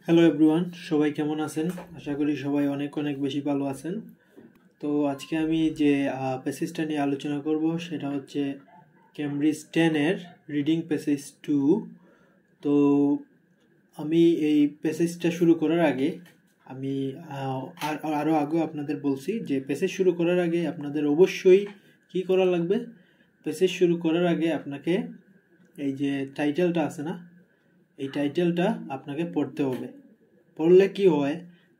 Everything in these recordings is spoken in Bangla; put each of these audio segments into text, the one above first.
হ্যালো এভরিওয়ান, সবাই কেমন আছেন? আশা করি সবাই অনেক অনেক বেশি ভালো আছেন। তো আজকে আমি যে প্যাসেজটা নিয়ে আলোচনা করব সেটা হচ্ছে ক্যামব্রিজ 10-এর রিডিং প্যাসেজ 2। তো আমি এই প্যাসেজটা শুরু করার আগে আমি আরও আগে আপনাদের বলছি যে প্যাসেজ শুরু করার আগে আপনাদের অবশ্যই কি করা লাগবে। প্যাসেজ শুরু করার আগে আপনাকে এই যে টাইটেলটা আছে না, এই টাইটেলটা আপনাকে পড়তে হবে। পড়লে কি হয়,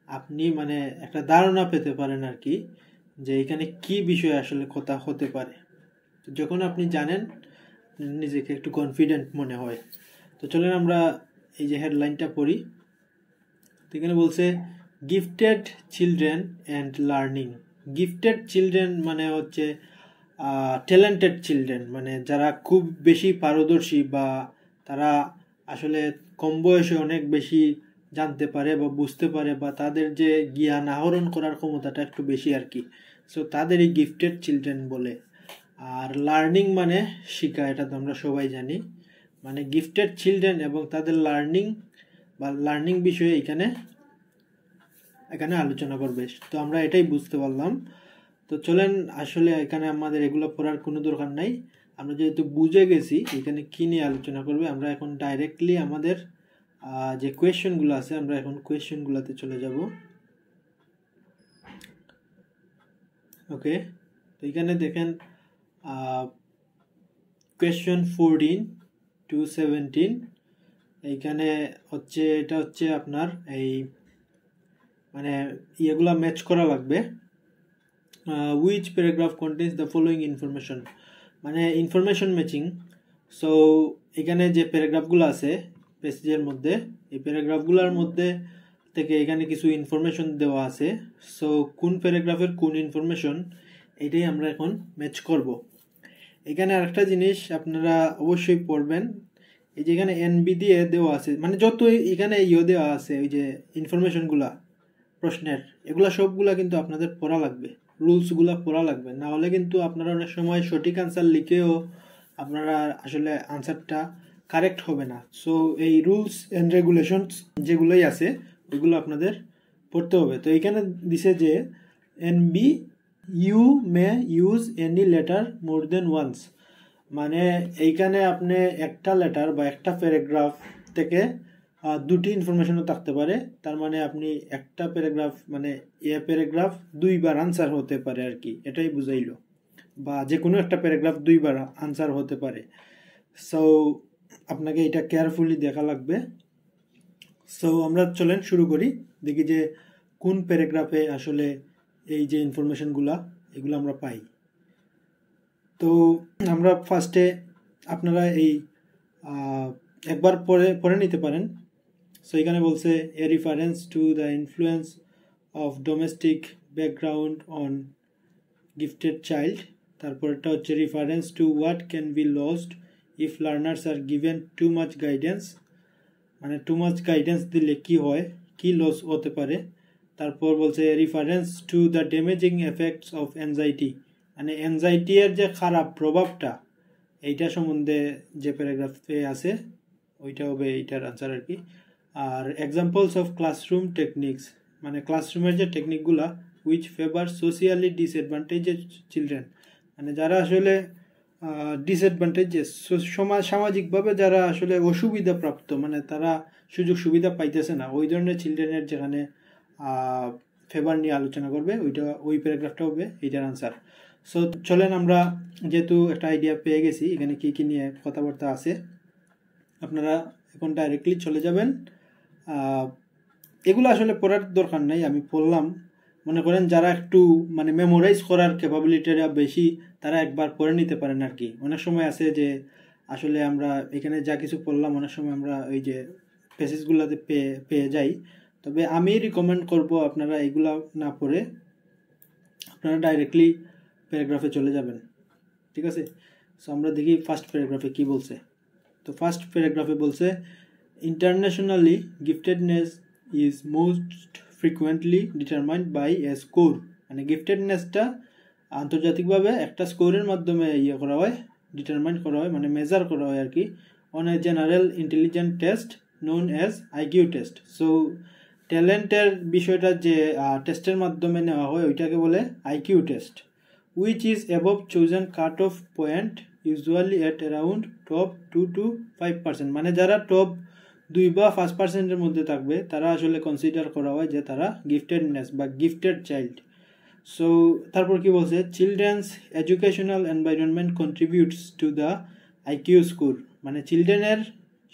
আপনি মানে একটা ধারণা পেতে পারেন আর কি, যে এখানে কি বিষয় আসলে কথা হতে পারে। তো যখন আপনি জানেন, নিজেকে একটু কনফিডেন্ট মনে হয়। তো চলেন আমরা এই যে হেডলাইনটা পড়ি। তো এখানে বলছে gifted children and learning. Gifted children মানে হচ্ছে ট্যালেন্টেড চিলড্রেন, মানে যারা খুব বেশি পারদর্শী বা তারা আসলে কম বয়সে অনেক বেশি জানতে পারে বা বুঝতে পারে, বা তাদের যে জ্ঞান আহরণ করার ক্ষমতাটা একটু বেশি আর কি। সো তাদেরই গিফটেড চিলড্রেন বলে। আর লার্নিং মানে শিখা, এটা তো আমরা সবাই জানি। মানে গিফটেড চিলড্রেন এবং তাদের লার্নিং বা লার্নিং বিষয়ে এখানে আলোচনা করবে। তো আমরা এটাই বুঝতে পারলাম। তো চলেন, আসলে এখানে আমাদের এগুলো পড়ার কোনো দরকার নাই। আমরা যেহেতু বুঝে গেছি এখানে কি নিয়ে আলোচনা করবে, আমরা এখন ডাইরেক্টলি আমাদের যে কোয়েশ্চেনগুলো আছে আমরা এখন কোয়েশ্চেনগুলোতে চলে যাব। ওকে, তো এখানে দেখেন কোয়েশ্চেন 14 to 17। এইখানে হচ্ছে এটা হচ্ছে আপনার এই মানে ইয়েগুলা ম্যাচ করা লাগবে। which paragraph contains the following information, মানে ইনফরমেশন ম্যাচিং। সো এখানে যে প্যারাগ্রাফগুলো আছে পেজের মধ্যে, এই প্যারাগ্রাফগুলোর মধ্যে থেকে এখানে কিছু ইনফরমেশন দেওয়া আছে। সো কোন প্যারাগ্রাফের কোন ইনফরমেশন, এটাই আমরা এখন ম্যাচ করব। এখানে আরেকটা জিনিস আপনারা অবশ্যই পড়বেন, এই যে এখানে এনবি দিয়ে দেওয়া আছে, মানে যত এখানে দেওয়া আছে ওই যে ইনফরমেশনগুলা প্রশ্নের, এগুলা সবগুলা কিন্তু আপনাদের পড়া লাগবে, রুলসগুলা পড়া লাগবে। না হলে কিন্তু আপনারা অনেক সময় সঠিক আনসার লিখেও আপনারা আসলে আনসারটা কারেক্ট হবে না। সো এই রুলস অ্যান্ড রেগুলেশনস যেগুলোই আছে ওইগুলো আপনাদের পড়তে হবে। তো এখানে দিছে যে NB you may use any letter more than once, মানে এইখানে আপনি একটা লেটার বা একটা প্যারাগ্রাফ থেকে দুটি ইনফরমেশনও থাকতে পারে। তার মানে আপনি একটা প্যারাগ্রাফ মানে এ প্যারাগ্রাফ দুইবার আনসার হতে পারে আর কি, এটাই বুঝাইলো। বা যে কোনো একটা প্যারাগ্রাফ দুইবার আনসার হতে পারে। সো আপনাকে এটা কেয়ারফুলি দেখা লাগবে। সো আমরা চলেন শুরু করি, দেখি যে কোন প্যারাগ্রাফে আসলে এই যে ইনফরমেশনগুলা এগুলো আমরা পাই। তো আমরা ফার্স্টে আপনারা এই একবার পড়ে নিতে পারেন। সো এখানে বলছে a reference to the influence of domestic background on gifted child. তারপরটা হচ্ছে reference to what can be lost if learners are given too much guidance, মানে টু মাচ গাইডেন্স দিলে কি হয়, কি লস হতে পারে। তারপর বলছে reference to the damaging effects of anxiety, মানে অ্যাংজাইটি এর যে খারাপ প্রভাবটা এইটা সম্বন্ধে যে প্যারাগ্রাফে আছে ওইটা হবে এইটার আনসার আর কি। Are examples of classroom techniques, মানে ক্লাসরুমের যে টেকনিকগুলা উইচ ফেভার সোশিয়ালি ডিসঅ্যাডভান্টেজেড চিলড্রেন, মানে যারা আসলে ডিসঅ্যাডভান্টেজেস সামাজিকভাবে যারা আসলে অসুবিধা প্রাপ্ত, মানে তারা সুযোগ সুবিধা পাইতেছে না, ওই ধরনের চিলড্রেনের যেখানে ফেভার নিয়ে আলোচনা করবে ওই প্যারাগ্রাফটা হবে এইটার আনসার। সো চলেন আমরা যেহেতু একটা আইডিয়া পেয়ে গেছি এখানে কি কি নিয়ে কথাবার্তা আছে, আপনারা এখন ডাইরেক্টলি চলে যাবেন। এগুলো আসলে পড়ার দরকার নাই, আমি পড়লাম। মনে করেন যারা একটু মানে মেমোরাইজ করার ক্যাপাবিলিটিটা বেশি তারা একবার পড়ে নিতে পারেন আর কি। অনেক সময় আছে যে আসলে আমরা এখানে যা কিছু পড়লাম অনেক সময় আমরা ওই যে প্যাসেজগুলোতে পেয়ে যাই। তবে আমি রিকমেন্ড করব আপনারা এগুলা না পড়ে আপনারা ডাইরেক্টলি প্যারাগ্রাফে চলে যাবেন, ঠিক আছে? সো আমরা দেখি ফার্স্ট প্যারাগ্রাফে কি বলছে। তো ফার্স্ট প্যারাগ্রাফে বলছে internationally giftedness is most frequently determined by a score, মানে গিফটেডনেসটা আন্তর্জাতিকভাবে একটা স্কোরের মাধ্যমে করা হয়, ডিটারমাইন করা হয়, মানে মেজার করা হয় আর কি, on a general intelligent test known as IQ test. So ট্যালেন্টের বিষয়টা যে টেস্টের মাধ্যমে নেওয়া হয় ওইটাকে বলে IQ test, which is above chosen cut-off point usually at around top 2 to 5%. মানে যারা টপ 2 বা 5%-এর মধ্যে থাকবে তারা আসলে কনসিডার করা হয় যে তারা গিফটেডনেস বা গিফটেড চাইল্ড। সো তারপর কি বলছে, children's educational environment contributes to the IQ score. মানে চিলড্রেনের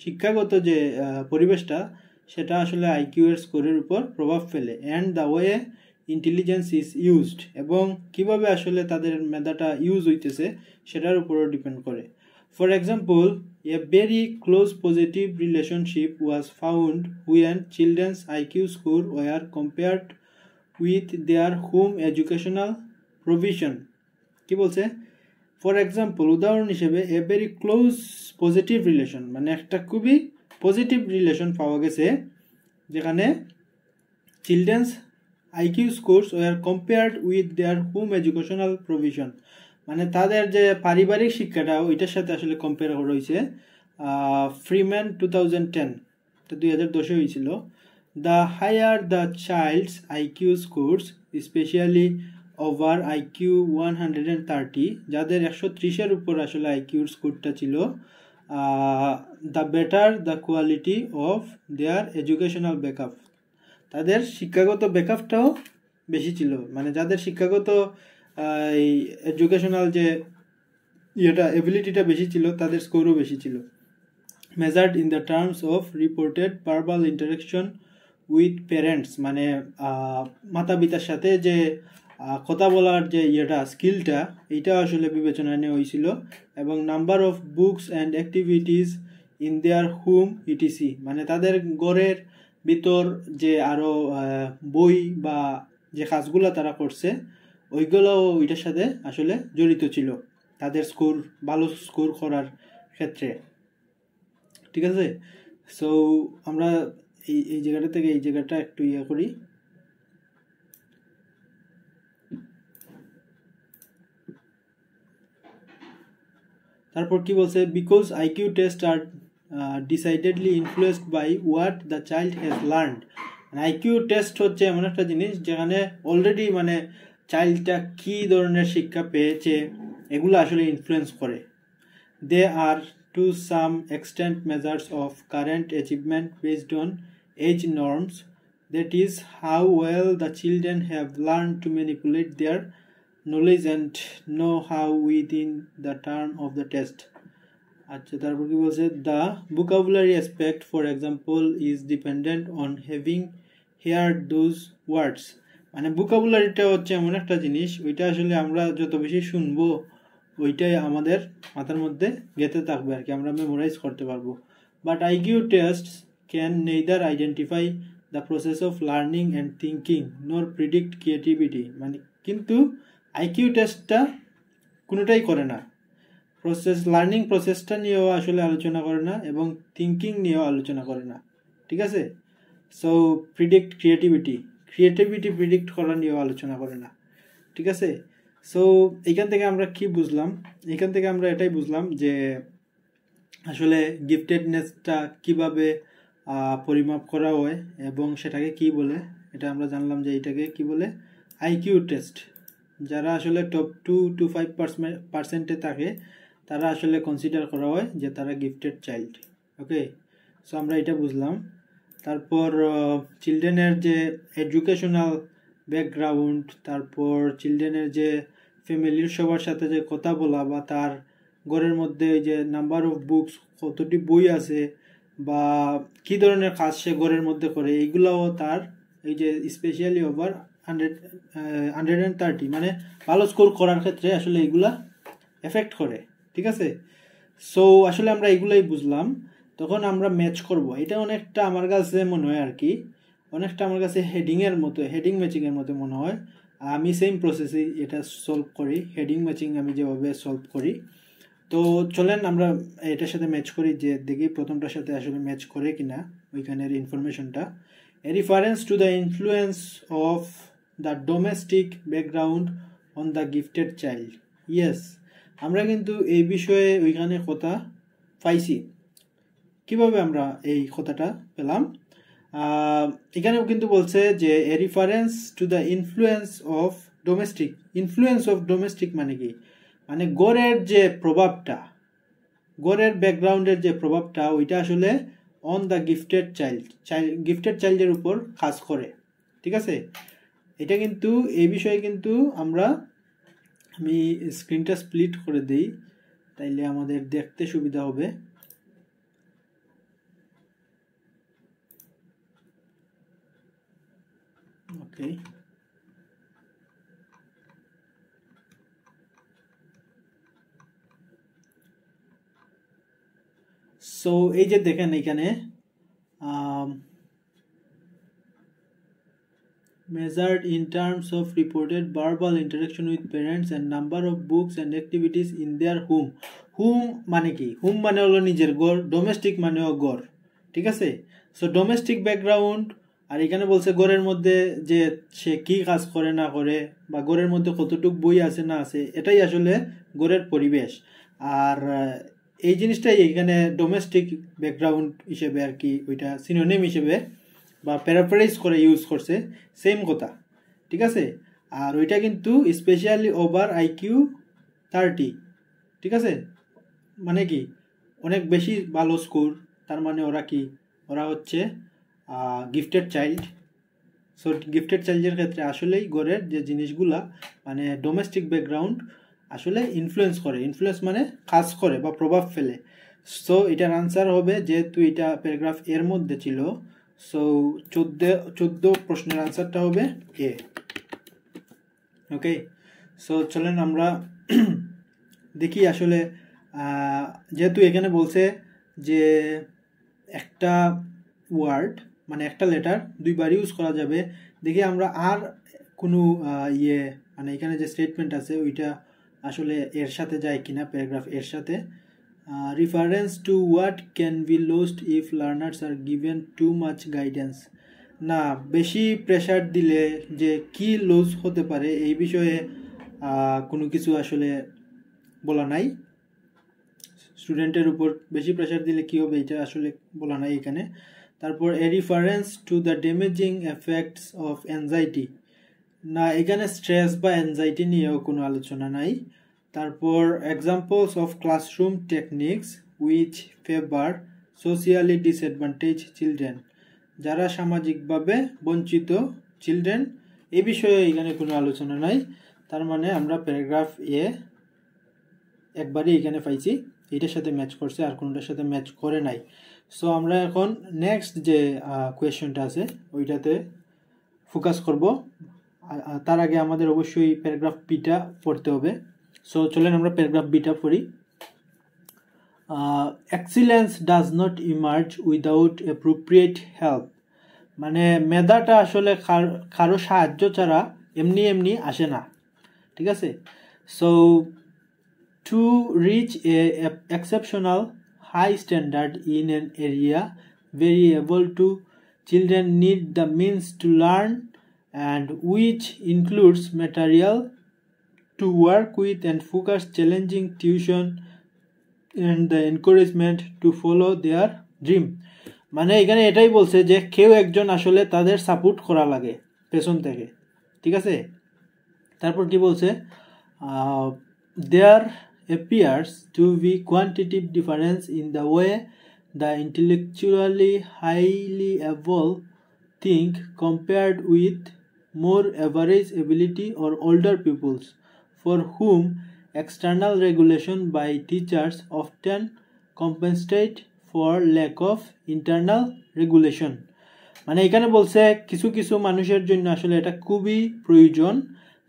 শিক্ষাগত যে পরিবেশটা সেটা আসলে আইকিউ এর স্কোরের উপর প্রভাব ফেলে। And the way intelligence is used, এবং কিভাবে আসলে তাদের মেধাটা ইউজ হইতেছে সেটার উপরও ডিপেন্ড করে। For example, a very close positive relationship was found when children's IQ score were compared with their home educational provision. কি বলছে, ফর এক্সাম্পল উদাহরণ হিসেবে a very close positive relation, মানে একটা খুবই পজিটিভ রিলেশন পাওয়া গেছে যেখানে children's IQ scores were compared with their home educational provision, মানে তাদের যে পারিবারিক শিক্ষাটা ওইটার সাথে আসলে কম্পেয়ার করা হয়েছে। ফ্রিম্যান 2010, তো 2010 হয়েছিল। The higher the child's IQ scores specially over IQ 130, যাদের 130-এর উপর আসলে আইকিউর স্কোরটা ছিল, the better the quality of their educational backup, তাদের শিক্ষাগত ব্যাকআপটাও বেশি ছিল। মানে যাদের শিক্ষাগত এই এডুকেশনাল যে ইয়েটা এবিলিটিটা বেশি ছিল তাদের স্কোরও বেশি ছিল। Measured in the terms of reported verbal interaction with parents, মানে মাতা পিতার সাথে যে কথা বলার যে ইয়েটা স্কিলটা এইটা আসলে বিবেচনায় নেওয়া হয়েছিল। এবং number of books and activities in their home etc, মানে তাদের ঘরের ভিতর যে আরও বই বা যে কাজগুলো তারা করছে ওইগুলোও ওইটার সাথে আসলে জড়িত ছিল তাদের স্কোর ভালো স্কোর করার ক্ষেত্রে। ঠিক আছে, সো আমরা এই জায়গাটা থেকে এই জায়গাটা একটু ইয়ে করি। তারপর কি বলছে, because IQ test are decidedly influenced by what the child has learned. IQ test হচ্ছে এমন একটা জিনিস যেখানে অলরেডি মানে চাইল্ডটা কী ধরনের শিক্ষা পেয়েছে এগুলো আসলে ইনফ্লুয়েন্স করে। They are to some extent measures of current achievement based on age norms, that is how well the children have learn to manipulate their knowledge and know how within the term of the test. আচ্ছা, তারপর কি বলছে, the vocabulary aspect for example is dependent on having heard those words। মানে vocabularyটা হচ্ছে এমন একটা জিনিস ওইটা আসলে আমরা যত বেশি শুনবো ওইটাই আমাদের মাথার মধ্যে গেঁথে থাকবে আর কি, আমরা মেমোরাইজ করতে পারবো। But IQ test can neither identify the process of learning and thinking nor predict creativity. মানে কিন্তু আইকিউ টেস্টটা কোনোটাই করে না, লার্নিং প্রসেসটা নিয়েও আসলে আলোচনা করে না এবং থিঙ্কিং নিয়েও আলোচনা করে না। ঠিক আছে, সো প্রিডিক্ট ক্রিয়েটিভিটি প্রিডিক্ট করা নিয়েও আলোচনা করে না। ঠিক আছে, সো এইখান থেকে আমরা কি বুঝলাম, এইখান থেকে আমরা এটাই বুঝলাম যে আসলে গিফটেডনেসটা কিভাবে পরিমাপ করা হয় এবং সেটাকে কি বলে, এটা আমরা জানলাম যে এইটাকে কি বলে, আইকিউ টেস্ট। যারা আসলে টপ 2 to 5% থাকে তারা আসলে কনসিডার করা হয় যে তারা গিফটেড চাইল্ড। ওকে, সো আমরা এটা বুঝলাম। তারপর চিলড্রেনের যে এডুকেশনাল ব্যাকগ্রাউন্ড, তারপর চিলড্রেনের যে ফ্যামিলির সবার সাথে যে কথা বলা বা তার ঘরের মধ্যে যে নাম্বার অফ বুকস, কতটি বই আছে বা কী ধরনের কাজ সে ঘরের মধ্যে করে, এইগুলোও তার এই যে স্পেশালি ওভার 130 মানে ভালো স্কোর করার ক্ষেত্রে আসলে এগুলা এফেক্ট করে। ঠিক আছে, সো আসলে আমরা এগুলাই বুঝলাম। তখন আমরা ম্যাচ করব, এটা অনেকটা আমার কাছে মনে হয় আর কি, অনেকটা আমার কাছে হেডিং ম্যাচিংয়ের মতো মনে হয়। আমি সেম প্রসেসে এটা সলভ করি, হেডিং ম্যাচিং আমি যেভাবে সলভ করি। তো চলেন আমরা এটার সাথে ম্যাচ করি, যে দেখি প্রথমটার সাথে আসলে ম্যাচ করে কিনা ওইখানের ইনফরমেশনটা। A reference to the influence of the domestic background on the gifted child. Yes, আমরা কিন্তু এই বিষয়ে ওইখানে কথা পাইছি। কিভাবে আমরা এই কথাটা পেলাম? এখানেও কিন্তু বলছে যে a reference to the influence of domestic মানে কি, মানে গড়ের যে প্রভাবটা, গড়ের ব্যাকগ্রাউন্ডের যে প্রভাবটা ওইটা আসলে অন দ্য গিফটেড চাইল্ডের উপর কাজ করে। ঠিক আছে, এটা কিন্তু এই বিষয়ে কিন্তু আমি স্ক্রিনটা স্প্লিট করে দিই, তাইলে আমাদের দেখতে সুবিধা হবে। ওকে, সো এই যে দেখেন এখানে measured in terms of reported verbal interaction with parents and number of books and activities in their home. Home মানে কি? Home মানে হলো নিজের ঘর, ডোমেস্টিক মানে হলো ঘর। ঠিক আছে, সো ডোমেস্টিক ব্যাকগ্রাউন্ড, আর এখানে বলছে ঘরের মধ্যে যে সে কি কাজ করে না করে, বা ঘরের মধ্যে কতটুক বই আছে না আছে, এটাই আসলে ঘরের পরিবেশ। আর এই জিনিসটাই এখানে ডোমেস্টিক ব্যাকগ্রাউন্ড হিসেবে আর কি, ওইটা সিনোনিম হিসেবে বা প্যারাফ্রেজ করে ইউজ করছে, সেম কথা। ঠিক আছে, আর ওইটা কিন্তু স্পেশালি ওভার IQ 30। ঠিক আছে, মানে কি অনেক বেশি ভালো স্কোর, তার মানে ওরা হচ্ছে গিফটেড চাইল্ড। সো গিফটেড চাইল্ডের ক্ষেত্রে আসলেই গড়ের যে জিনিসগুলা, মানে ডোমেস্টিক ব্যাকগ্রাউন্ড আসলে ইনফ্লুয়েন্স মানে কাজ করে বা প্রভাব ফেলে। সো এটার আনসার হবে, যেহেতু এটা প্যারাগ্রাফ এর মধ্যে ছিল, সো 14 প্রশ্নের আনসারটা হবে এ। ওকে, সো চলেন আমরা দেখি আসলে, যেহেতু এখানে বলছে যে একটা ওয়ার্ড মানে একটা লেটার দুইবার ইউজ করা যাবে, দেখি আমরা আর কোনো মানে এখানে যে স্টেটমেন্ট আছে ওইটা আসলে এর সাথে যায় কিনা, প্যারাগ্রাফ এর সাথে। Reference to what can be lost if learners are given too much guidance. না, বেশি প্রেশার দিলে যে কি লস হতে পারে এই বিষয়ে কোনো কিছু আসলে বলা নাই। স্টুডেন্টের উপর বেশি প্রেশার দিলে কি হবে এটা আসলে বলা নাই এখানে। তারপর a reference to the damaging effects of anxiety, না এখানে স্ট্রেস বা অ্যাংজাইটি নিয়েও কোনো আলোচনা নাই। তারপর examples of classroom techniques which favour socially disadvantage children, যারা সামাজিকভাবে বঞ্চিত চিলড্রেন, এই বিষয়ে এখানে কোনো আলোচনা নাই। তার মানে আমরা প্যারাগ্রাফ এ একবারই এখানে পাইছি, এটার সাথে ম্যাচ করছে, আর কোনটার সাথে ম্যাচ করে নাই। সো আমরা এখন নেক্সট যে কোয়েশ্চনটা আছে ওইটাতে ফোকাস করব। তার আগে আমাদের অবশ্যই প্যারাগ্রাফ বিটা পড়তে হবে। সো চলেন আমরা প্যারাগ্রাফ বিটা পড়ি। Excellence does not emerge without appropriate help, মানে মেধাটা আসলে কারো সাহায্য ছাড়া এমনি এমনি আসে না। ঠিক আছে, so to reach a exceptional high standard in an area variable to children need the means to learn, and which includes material to work with and focus, challenging tuition and the encouragement to follow their dream. মানে এখানে এটাই বলছে যে কেউ একজন আসলে তাদের সাপোর্ট করা লাগে পেছন থেকে। ঠিক আছে, তারপর কি বলছে, there appears to be quantitative difference in the way the intellectually highly able think compared with more average ability or older pupils, for whom external regulation by teachers often compensate for lack of internal regulation. মানে এখানে বলছে কিছু কিছু মানুষের জন্য আসলে এটা খুবই প্রয়োজন,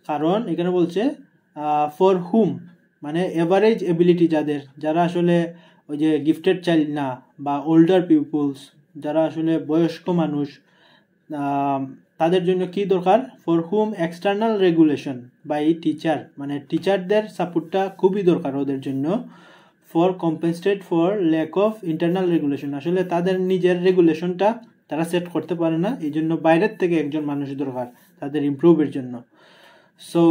কারণ এখানে বলছে ফর হুম, মানে এভারেজ এবিলিটি যারা আসলে ওই যে গিফটেড চাইল্ড না, বা ওল্ডার পিপলস, যারা আসলে বয়স্ক মানুষ, তাদের জন্য কি দরকার, for whom external regulation by teacher, মানে টিচারদের সাপোর্টটা খুবই দরকার ওদের জন্য। For compensate for lack of internal regulation, আসলে তাদের নিজের রেগুলেশনটা তারা সেট করতে পারে না, এই জন্য বাইরের থেকে একজন মানুষ দরকার তাদের ইমপ্রুভের জন্য। সো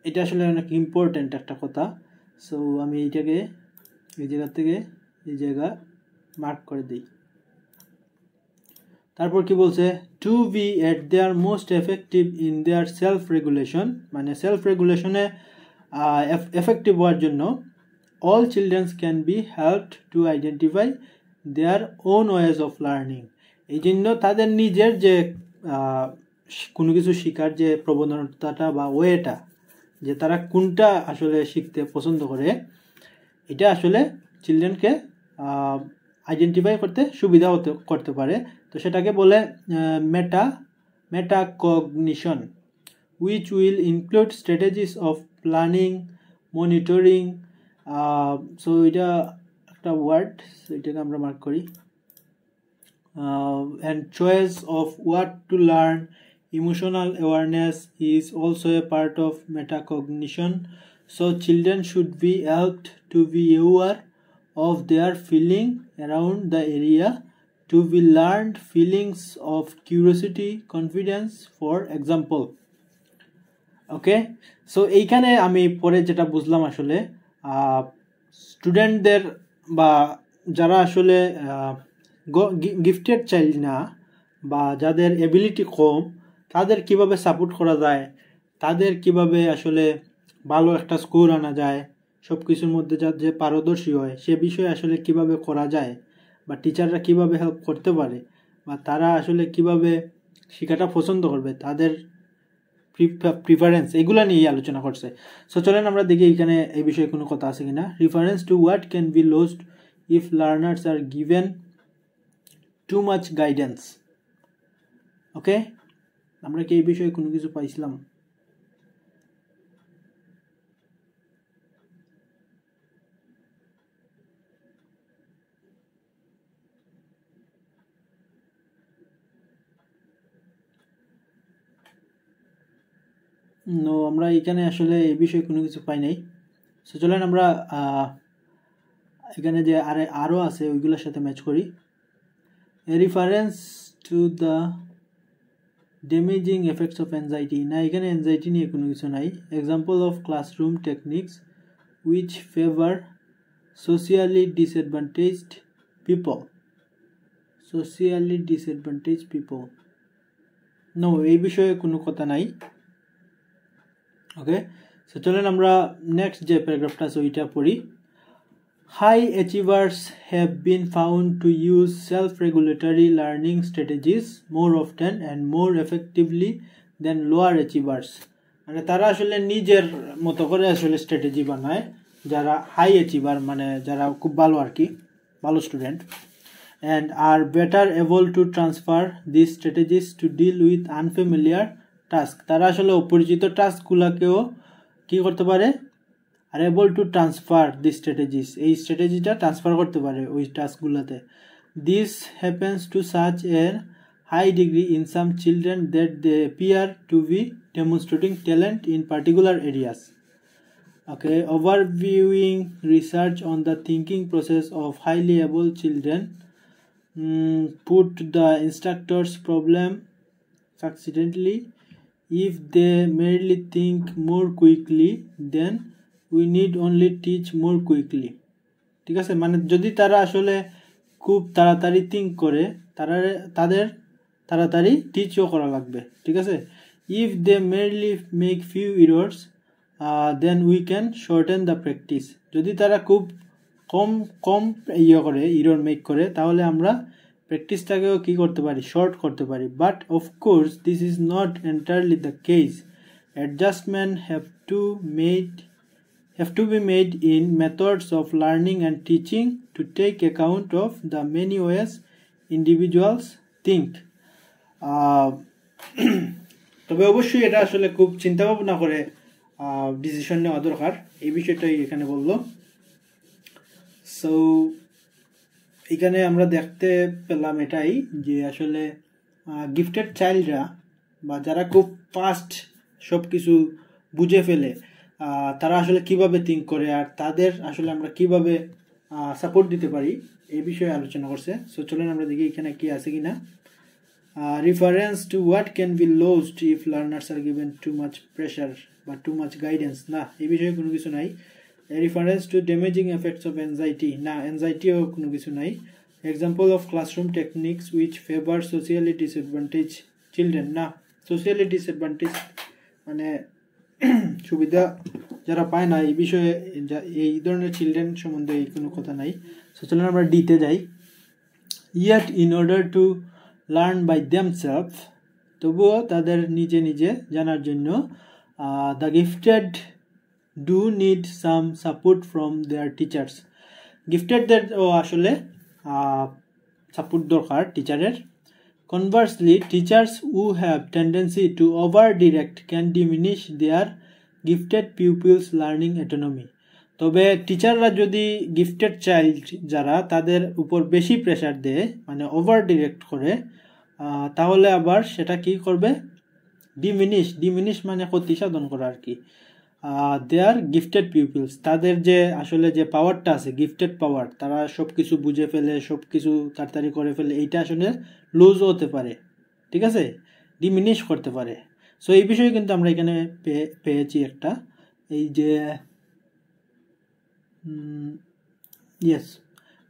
এটা আসলে অনেক ইম্পর্টেন্ট একটা কথা। সো আমি এইটাকে এই জায়গা থেকে এই জায়গা মার্ক করে দিই। তারপর কি বলছে, to be at their most effective in their self regulation, মানে সেলফ রেগুলেশনে এফেক্টিভ হওয়ার জন্য all children can be helped to identify their own ways of learning। এই জন্য তাদের নিজের যে কোনো কিছু শেখার যে প্রবণতাটা বা ওয়েটা, যে তারা কোনটা আসলে শিখতে পছন্দ করে, এটা আসলে চিলড্রেনকে আইডেন্টিফাই করতে সুবিধা করতে পারে। তো সেটাকে বলে metacognition, which will include strategies of planning, monitoring, so এটা একটা ওয়ার্ড, এটাকে আমরা মার্ক করি, and choice of what to learn. Emotional awareness is also a part of metacognition, so children should be helped to be aware of their feeling around the area, to be learned feelings of curiosity, confidence, for example. Okay, so এইখানে আমি পরে যেটা বুঝলাম আসলে স্টুডেন্টদের বা যারা আসলে গিফটেড চাইল্ড না বা যাদের এবিলিটি কম, তাদের কিভাবে সাপোর্ট করা যায়, তাদের কিভাবে আসলে ভালো একটা স্কোর আনা যায়, সব কিছুর মধ্যে যে পারদর্শী হয় সে বিষয়ে আসলে কিভাবে করা যায়, বা টিচাররা কিভাবে হেল্প করতে পারে, বা তারা আসলে কিভাবে শেখাটা পছন্দ করবে, তাদের প্রিফারেন্স, এগুলা নিয়ে আলোচনা করছে। সো চলেন আমরা দেখি এখানে এই বিষয়ে কোনো কথা আছে কিনা। Reference to what can be lost if learners are given too much guidance. Okay, আমরা কি এই বিষয়ে কোনো কিছু পাইছিলাম? নো, আমরা এখানে আসলে এই বিষয়ে কোনো কিছু পাই নাই। সো চলেন আমরা এখানে যে আরও আছে ওইগুলোর সাথে ম্যাচ করি। Reference to the damaging effects of anxiety, না এখানে অ্যাংজাইটি নিয়ে কোনো কিছু নাই। Example of classroom techniques which favour socially disadvantaged people, socially disadvantage people, no এই বিষয়ে কোনো কথা নাই। ওকে, সো চলেন আমরা নেক্সট যে প্যারাগ্রাফটা আছে ওইটা পড়ি। High achievers have been found to use self regulatory learning strategies more often and more effectively than lower achievers, মানে তারা আসলে নিজের মতো করে আসলে স্ট্র্যাটেজি বানায়, যারা হাই অ্যাচিভার মানে যারা খুব ভালো আর কি, ভালো student, and are better able to transfer these strategies to deal with unfamiliar task, তারা আসলে অপরিচিত টাস্কগুলোকেও কি করতে পারে, are able to transfer this strategies, এই স্ট্র্যাটেজিটা ট্রান্সফার করতে পারে ওই টাস্কগুলোতে। This happens to such a high degree in some children that they appear to be demonstrating talent in particular areas. Okay, overviewing research on the thinking process of highly able children put the instructor's problem accidentally. If they merely think more quickly, then we need only teach more quickly. ঠিক আছে, মানে যদি তারা আসলে খুব তাড়াতাড়ি থিঙ্ক করে, তাদের তাড়াতাড়ি টিচও করা লাগবে। ঠিক আছে, if they merely make few errors, then we can shorten the practice। যদি তারা খুব কম করে এরর মেক করে, তাহলে আমরা প্র্যাকটিসটাকেও কি করতে পারি, শর্ট করতে পারি। But of course this is not entirely the case. Adjustment have to be made in methods of learning and teaching to take account of the many ways individuals think. তবে অবশ্যই এটা আসলে খুব চিন্তা ভাবনা করে ডিসিশন নেওয়া দরকার, এই বিষয়টাই এখানে বললো। সো এখানে আমরা দেখতে পেলাম এটাই যে আসলে গিফটেড চাইল্ডরা বা যারা খুব ফাস্ট সব কিছু বুঝে ফেলে, তারা আসলে কিভাবে থিঙ্ক করে, আর তাদের আসলে আমরা কিভাবে সাপোর্ট দিতে পারি এই বিষয়ে আলোচনা করছে। সো চলেন আমরা দেখি এখানে কি আছে কিনা। Reference to what can be lost if learners are given too much pressure বা টু মাচ গাইডেন্স, না এই বিষয়ে কোনো কিছু নাই। Reference to damaging effects of anxiety, না অ্যাংজাইটিও কোনো কিছু নাই। example of classroom techniques which favor socially disadvantaged children. না socially disadvantaged মানে সুবিধা যারা পায় না এই বিষয়ে এই ধরনের চিলড্রেন সম্বন্ধে কোনো কথা নাই। সো চলুন আমরা ডিতে যাই। Yet in order to learn by themselves, তবুও তাদের নিজে নিজে জানার জন্য the gifted do need some support from their teachers. গিফটেডদের আসলে সাপোর্ট দরকার টিচারের। Conversely, teachers who have tendency to over-direct can diminish their gifted pupils' learning autonomy. তবে টিচাররা যদি গিফটেড চাইল্ড যারা তাদের উপর বেশি প্রেশার দেয় মানে ওভার ডিরেক্ট করে তাহলে আবার সেটা কি করবে ডিমিনিশ মানে ক্ষতি সাধন করা আর কি দেয়ার গিফটেড পিপলস তাদের যে আসলে যে পাওয়ারটা আছে গিফটেড পাওয়ার তারা সব কিছু বুঝে ফেলে সব কিছু তাড়াতাড়ি করে ফেলে এইটা আসলে লুজ হতে পারে ঠিক আছে ডিমিনিশ করতে পারে। সো এই বিষয়ে কিন্তু আমরা এখানে পেয়েছি একটা এই যে yes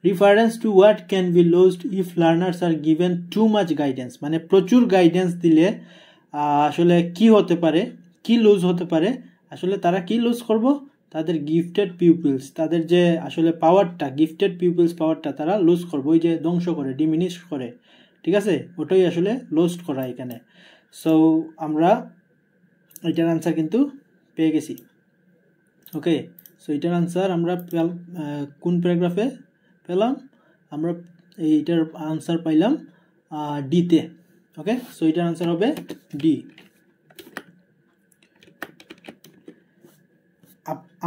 reference to what can be lost if learners are given too much guidance মানে প্রচুর গাইডেন্স দিলে আসলে কি হতে পারে কি লুজ হতে পারে আসলে তারা কি লুজ করব তাদের গিফটেড পিপলস তাদের যে আসলে পাওয়ারটা গিফটেড পিপলস পাওয়ারটা তারা লুজ করবে ওই যে ধ্বংস করে ডিমিনিশ করে ঠিক আছে ওটাই আসলে লস্ট করা এখানে। সো আমরা এটার আনসার কিন্তু পেয়ে গেছি ওকে। সো এটার আনসার আমরা কোন প্যারাগ্রাফে পেলাম আমরা এইটার আনসার পাইলাম ডিতে ওকে। সো এটার আনসার হবে ডি।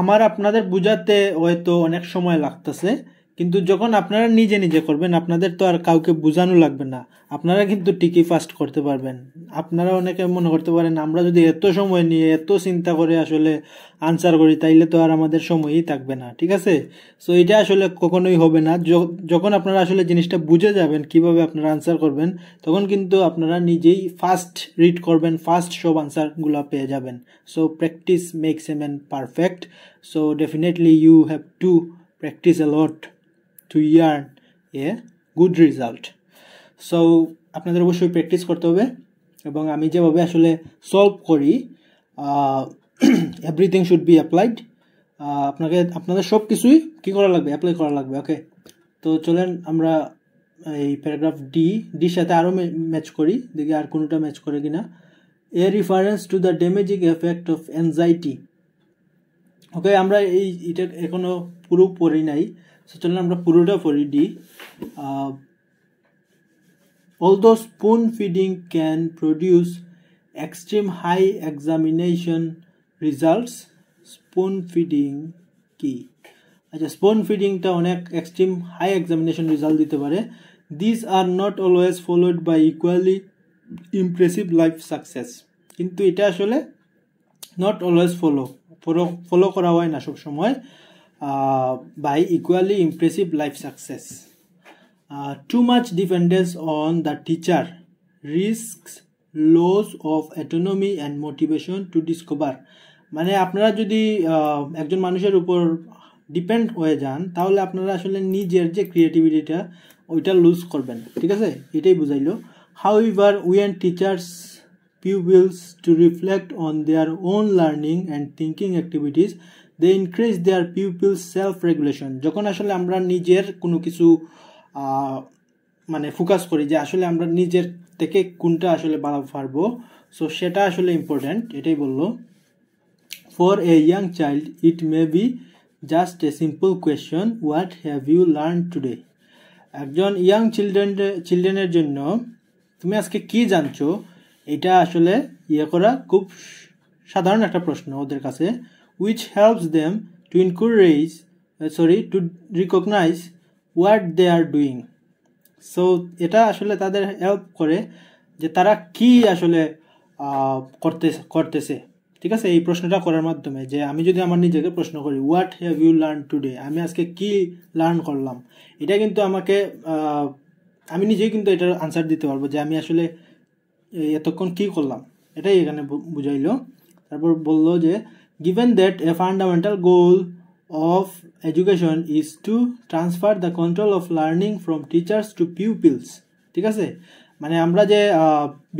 আমার আপনাদের বোঝাতে হয়তো অনেক সময় লাগতেছে কিন্তু যখন আপনারা নিজে নিজে করবেন আপনাদের তো আর কাউকে বোঝানো লাগবে না আপনারা কিন্তু ঠিকই ফাস্ট করতে পারবেন। আপনারা অনেকে মনে করতে পারেন আমরা যদি এত সময় নিয়ে এত চিন্তা করে আসলে আনসার করি তাইলে তো আর আমাদের সময়ই থাকবে না ঠিক আছে। সো এটা আসলে কখনোই হবে না যখন আপনারা আসলে জিনিসটা বুঝে যাবেন কিভাবে আপনারা আনসার করবেন তখন কিন্তু আপনারা নিজেই ফাস্ট রিড করবেন ফাস্ট সব আনসারগুলো পেয়ে যাবেন। So practice makes a man perfect. So definitely you have to practice a lot to earn a good result. So আপনাদের অবশ্যই প্র্যাকটিস করতে হবে এবং আমি যেভাবে আসলে সলভ করি এভরিথিং শুড বি অ্যাপ্লাইড আপনাদের সব কিছুই কী করা লাগবে অ্যাপ্লাই করা লাগবে ওকে। তো চলেন আমরা এই প্যারাগ্রাফ ডির সাথে আরও ম্যাচ করি দেখি আর কোনোটা ম্যাচ করে কিনা। A reference to the damaging effect of anxiety okay. আমরা এটা এখনো পুরো পড়ি নাই সো চলুন আমরা পুরোটা পড়ি D. Although spoon feeding can produce extreme high examination results, spoon feeding কি আচ্ছা স্পুন ফিডিংটা অনেক এক্সট্রিম হাই এক্সামিনেশন রেজাল্ট দিতে পারে। This are not always followed by equally impressive life success কিন্তু এটা আসলে নট অলওয়েজ ফলো করা হয় না সব সময় by equally impressive life success. Too much dependence on the teacher risks loss of autonomy and motivation to discover মানে আপনারা যদি একজন মানুষের উপর ডিপেন্ড হয়ে যান তাহলে আপনারা আসলে নিজের যে ক্রিয়েটিভিটিটা ওইটা লুজ করবেন ঠিক আছে এটাই বুঝাইলো। However, when teachers pupils to reflect on their own learning and thinking activities they increase their pupils self-regulation যখন আসলে আমরা নিজের কোনো কিছু মানে ফোকাস করি যে আসলে আমরা নিজের থেকে কোনটা আসলে বাড়াতে পারবো সো সেটা আসলে ইম্পর্টেন্ট এটাই বললো। For a young child it may be just a simple question what have you learn today একজন ইয়াং চিলড্রেনের জন্য তুমি আজকে কি জানছো এটা আসলে করা খুব সাধারণ একটা প্রশ্ন ওদের কাছে which helps them to to recognise what they are doing. So এটা আসলে তাদের হেল্প করে যে তারা কি আসলে করতেছে ঠিক আছে এই প্রশ্নটা করার মাধ্যমে যে আমি যদি আমার নিজেকে প্রশ্ন করি what have you learn today আমি আজকে কি লার্ন করলাম এটা কিন্তু আমাকে আমি নিজেই কিন্তু এটার আনসার দিতে পারবো যে আমি আসলে এতক্ষণ কি করলাম এটাই এখানে বুঝাইলো। তারপর বললো যে given that a fundamental goal of education is to transfer the control of learning from teachers to pupils. ঠিক আছে, মানে আমরা যে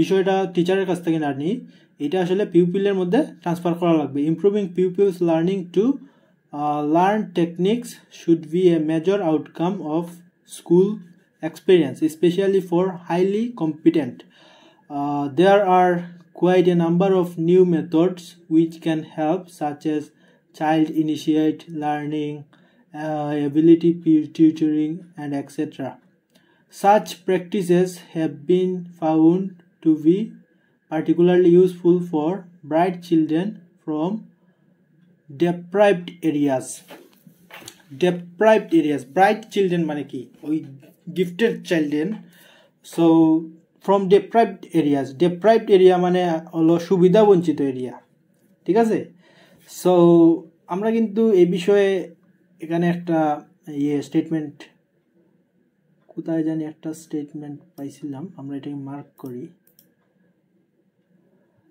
বিষয়টা টিচারের কাছ থেকে না নিই, এটা আসলে পিউপিলের মধ্যে ট্রান্সফার করা লাগবে। Improving pupils learning to learn techniques should be a major outcome of school experience, especially for highly competent. There are quite a number of new methods which can help, such as child initiated learning, ability peer tutoring, and etc. Such practices have been found to be particularly useful for bright children from deprived areas. Bright children মানে কি, ওই gifted children. So from deprived area মানে হলো সুবিধা বঞ্চিত এরিয়া। ঠিক আছে, সো আমরা কিন্তু এই বিষয়ে এখানে একটা স্টেটমেন্ট, কোথায় জানি একটা স্টেটমেন্ট পাইছিলাম, আমরা এটাকে মার্ক করি।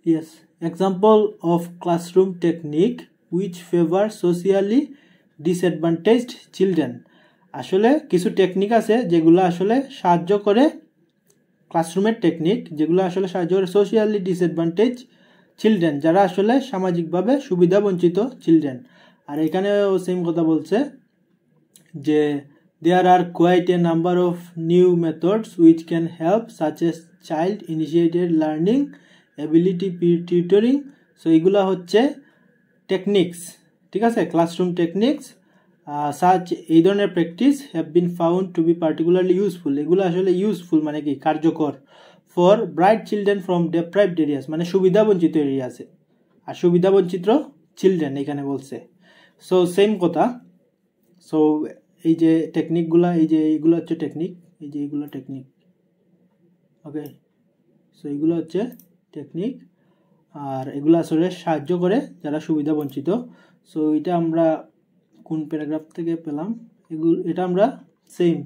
Yes, example of classroom technique which favor socially disadvantaged children. আসলে কিছু টেকনিক আছে যেগুলো আসলে সাহায্য করে, ক্লাসরুমের টেকনিক যেগুলো আসলে সাহায্য করে সোশিয়ালি ডিসঅ্যাডভান্টেজ চিলড্রেন, যারা আসলে সামাজিকভাবে সুবিধা বঞ্চিত চিলড্রেন। আর এখানেও সেম কথা বলছে যে there are quite a number of new methods which can help, such as child initiated learning, ability peer tutoring. So এগুলা হচ্ছে টেকনিক্স। ঠিক আছে, ক্লাসরুম টেকনিক্স সাচ, এই ধরনের practice have been found to be particularly useful. এগুলো আসলে ইউজফুল মানে কি, কার্যকর, for bright children from deprived areas, মানে সুবিধা বঞ্চিত এরিয়া আছে, আর সুবিধা বঞ্চিত চিলড্রেন এখানে বলছে। সো সেম কথা। সো এই যে টেকনিকগুলা, এই যে এইগুলো হচ্ছে টেকনিক, এই যে এইগুলো টেকনিক। ওকে, সো এইগুলো হচ্ছে টেকনিক, আর এগুলো আসলে সাহায্য করে যারা সুবিধা বঞ্চিত। সো এটা আমরা কোন প্যারাগ্রাফ থেকে পেলাম, এটা আমরা সেম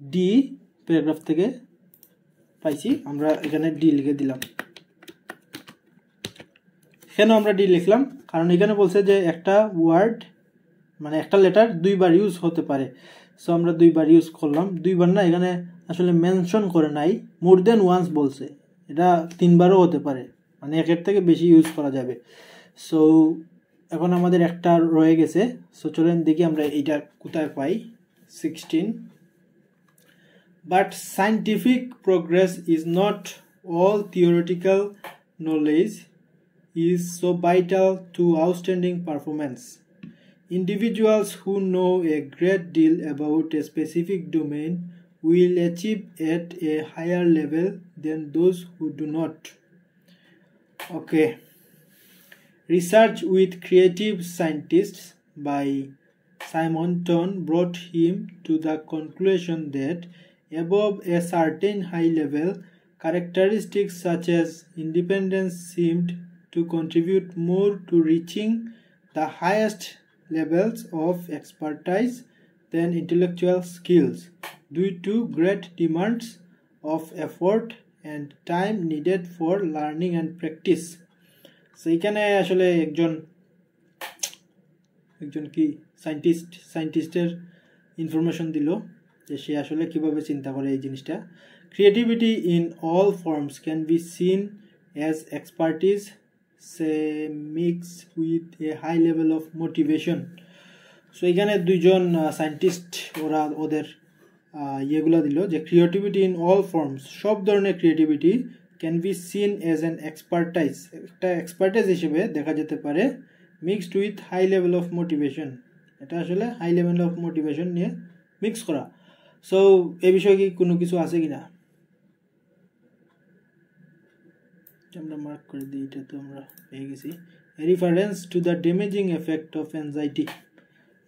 ডি প্যারাগ্রাফ থেকে পাইছি, আমরা এখানে ডি লিখে দিলাম। কেন আমরা ডি লিখলাম, কারণ এখানে বলছে যে একটা ওয়ার্ড মানে একটা লেটার দুইবার ইউজ হতে পারে। সো আমরা দুইবার ইউজ করলাম, দুইবার না, এখানে আসলে মেনশন করে নাই, মোর দেন ওয়ান্স বলছে, এটা তিনবারও হতে পারে, মানে একের থেকে বেশি ইউজ করা যাবে। সো এখন আমাদের একটা রয়ে গেছে। সো চলেন দেখি আমরা এইটা কোথায় পাই। 16, but scientific progress is not all theoretical knowledge is so vital to outstanding performance. Individuals who know a great deal about a specific domain will achieve at a higher level than those who do not. Okay. Research with creative scientists by Simonton brought him to the conclusion that above a certain high level, characteristics such as independence seemed to contribute more to reaching the highest levels of expertise than intellectual skills, due to great demands of effort and time needed for learning and practice. So এখানে আসলে একজন কি সায়েন্টিস্টের ইনফরমেশন দিল যে সে আসলে কিভাবে চিন্তা করে এই জিনিসটা। Creativity in all forms can be seen as expertise mixed with a high level of motivation. So এখানে দুইজন সায়েন্টিস্ট ওরা ওদের ইয়েগুলো দিল যে ক্রিয়েটিভিটি ইন অল ফর্মস, সব ধরনের creativity can be seen as an expertise, একটা এক্সপার্টাইজ হিসেবে দেখা যেতে পারে, mixed with high level of motivation, এটা আসলে হাই লেভেল অফ মোটিভেশন নিয়ে মিক্স করা। সো এই বিষয়ে কি কোনো কিছু আছে কিনা আমরা মার্ক করে দিই, এটা তো আমরা পেয়ে গেছি। Reference to the damaging effect of anxiety,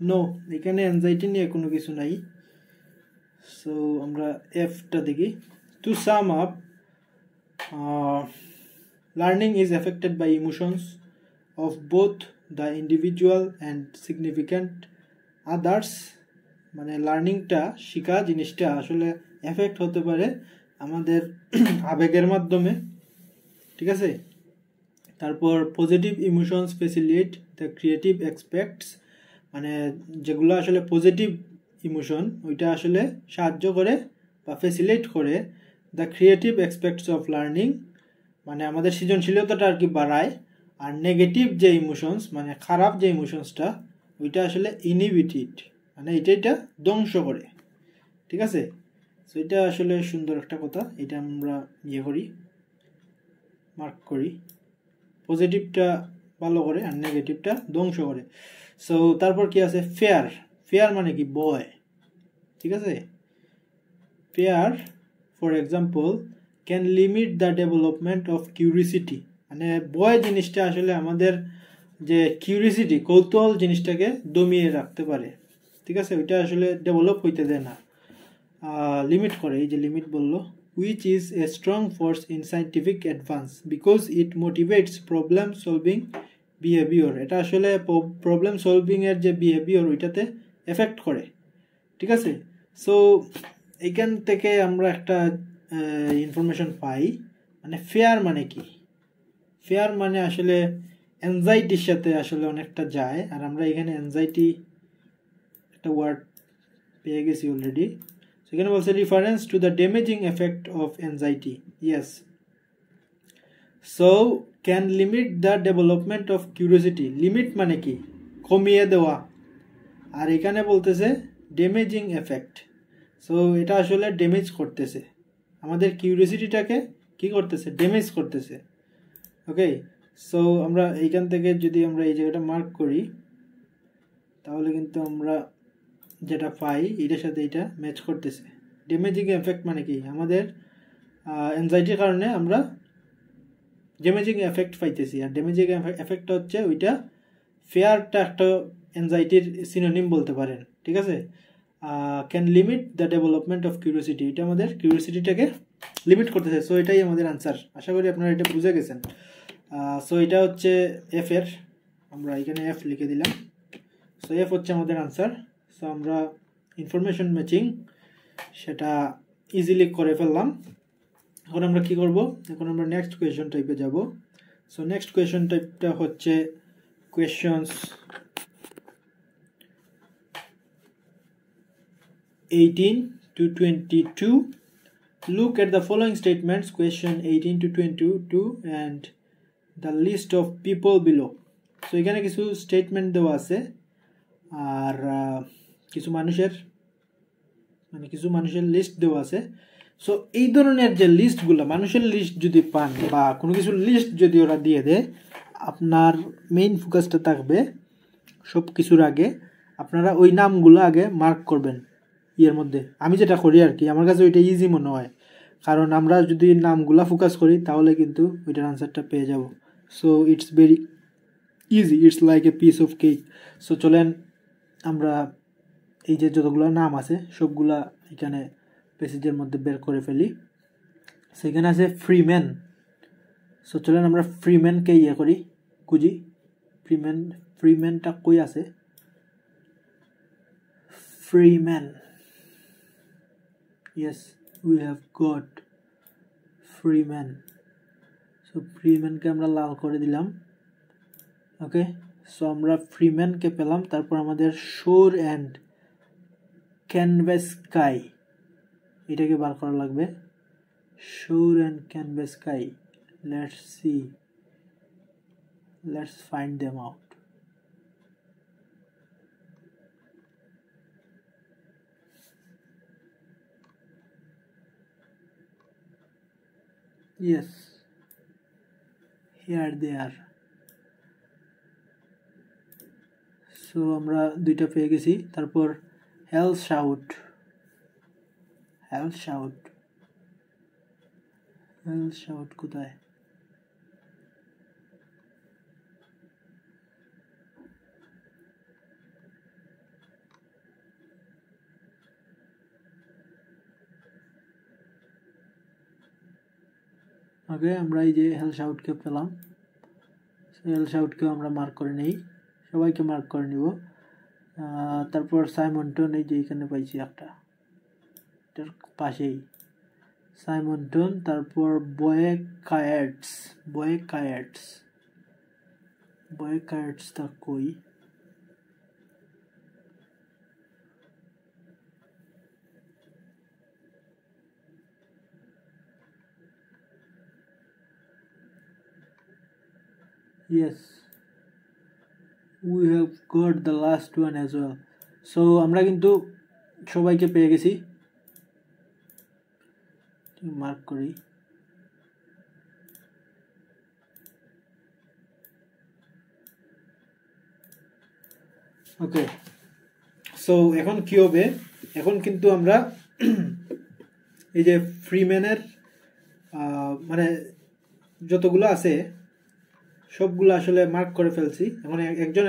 no, এখানে অ্যাংজাইটি নিয়ে কোনো কিছু নাই। সো আমরা এফটা দেখি। To sum up, learning is affected by emotions of both the individual and significant others, মানে লার্নিংটা, শিখা জিনিসটা আসলে এফেক্ট হতে পারে আমাদের আবেগের মাধ্যমে। ঠিক আছে, তারপর positive emotions facilitate the creative aspects, মানে যেগুলো আসলে পজিটিভ ইমোশন ওইটা আসলে সাহায্য করে বা ফেসিলিটেট করে the creative aspects of learning, মানে আমাদের সৃজনশীলতাটা আর কি বাড়ায়। আর নেগেটিভ যে ইমোশনস মানে খারাপ যে ইমোশনসটা ওইটা আসলে ইনহিবিটেড, মানে এটা ধ্বংস করে। ঠিক আছে, সো এটা আসলে সুন্দর একটা কথা, এটা আমরা করি, মার্ক করি। পজিটিভটা ভালো করে আর নেগেটিভটা ধ্বংস করে। সো তারপর কি আছে, ফেয়ার। ফেয়ার মানে কি, ভয়। ঠিক আছে, fare for example can limit the development of curiosity, মানে ভয় জিনিসটা আসলে আমাদের যে কিউরিসিটি কৌতূহল জিনিসটাকে দমিয়ে রাখতে পারে। ঠিক আছে, ওইটা আসলে ডেভেলপ হইতে দেয় না, লিমিট করে। এই যে লিমিট বললো, which is a strong force in scientific advance because it motivates problem solving behavior, এটা আসলে প্রবলেম সলভিং এর যে বিহেভিয়ার ওইটাতে এফেক্ট করে। ঠিক আছে, সো এইখান থেকে আমরা একটা ইনফরমেশন পাই, মানে ফেয়ার মানে কি। ফেয়ার মানে আসলে অ্যাংজাইটির সাথে আসলে অনেকটা যায়, আর আমরা এখানে অ্যাংজাইটি একটা ওয়ার্ড পেয়ে গেছি অলরেডি। সেখানে বলছে reference to the damaging effect of anxiety, yes. So can limit the development of curiosity, limit মানে কি, কমিয়ে দেওয়া, আর এখানে বলতেছে ড্যামেজিং এফেক্ট। সো এটা আসলে ড্যামেজ করতেছে আমাদের কিউরিওসিটিটাকে, কি করতেছে, ড্যামেজ করতেছে। ওকে, সো আমরা এইখান থেকে যদি আমরা এই জায়গাটা মার্ক করি তাহলে কিন্তু আমরা যেটা পাই এটার সাথে এটা ম্যাচ করতেছে। ড্যামেজিং এফেক্ট মানে কি, আমাদের অ্যাংজাইটির কারণে আমরা ড্যামেজিং এফেক্ট পাইতেছি, আর ড্যামেজিং এফেক্টটা হচ্ছে ওইটা, ফেয়ারটা একটা অ্যাংজাইটির সিনোনিম বলতে পারেন। ঠিক আছে, can limit the development of curiosity, এটা আমাদের কিউরিওসিটিটাকে লিমিট করতেছে। সো এটাই আমাদের আনসার, আশা করি আপনারা এটা বুঝে গেছেন। সো এটা হচ্ছে এফ এর, আমরা এখানে এফ লিখে দিলাম। সো এফ হচ্ছে আমাদের আনসার। সো আমরা ইনফরমেশন ম্যাচিং সেটা ইজিলি করে ফেললাম। এখন আমরা কি করব, এখন আমরা নেক্সট কোয়েশ্চন টাইপে যাব। সো নেক্সট কোয়েশ্চন টাইপটা হচ্ছে questions 18 to 22. Look at the following statements, question 18 to 22, and the list of people below. So এখানে কিছু স্টেটমেন্ট দেওয়া আছে, আর কিছু মানুষের লিস্ট দেওয়া আছে। সো এই ধরনের যে লিস্টগুলো, মানুষের লিস্ট যদি পান বা কোনো কিছুর লিস্ট যদি ওরা দিয়ে দেয়, আপনার মেইন ফোকাসটা থাকবে সব কিছুর আগে আপনারা ওই নামগুলো আগে মার্ক করবেন ইয়ের মধ্যে। আমি যেটা করি আর কি, আমার কাছে ওইটা ইজি মনে হয়, কারণ আমরা যদি নামগুলা ফোকাস করি তাহলে কিন্তু ওইটার আনসারটা পেয়ে যাব। So it's very easy, it's like a piece of cake. So চলেন আমরা এই যে যতগুলো নাম আছে সবগুলা এখানে প্যাসেজের মধ্যে বের করে ফেলি। সেখানে আছে ফ্রিম্যান। সো চলেন আমরা ফ্রিম্যানকে করি, খুঁজি। ফ্রিম্যানটা কই আছে, Freeman, yes we have got Freeman. So ফ্রিম্যানকে আমরা লাল করে দিলাম। ওকে, সো আমরা ফ্রিম্যানকে পেলাম। তারপর আমাদের শোর অ্যান্ড ক্যানভাস স্কাই, এটাকে বার করা লাগবে। শোর and canvas sky, let's find them out. Yes, here they are. So আমরা দুইটা পেয়ে গেছি। তারপর হেল শাউট কোথায়, আগে আমরা এই যে হেল শাউটকে পেলাম। হেল শাউটকেও আমরা মার্ক করে নেই, সবাইকে মার্ক করে নিব। তারপর সাইমনটন, এই যে এখানে পাইছি একটা, এটার পাশেই সাইমনটন। তারপর বয়েকায়ার্টস তা কই, yes, we have got the last one as well. So আমরা কিন্তু সবাইকে পেয়ে গেছি, মার্ক করি। ওকে, সো এখন কি হবে, এখন কিন্তু আমরা এই যে ফ্রিম্যানের মানে যতগুলো আছে সবগুলো আসলে মার্ক করে ফেলছি। এখন একজন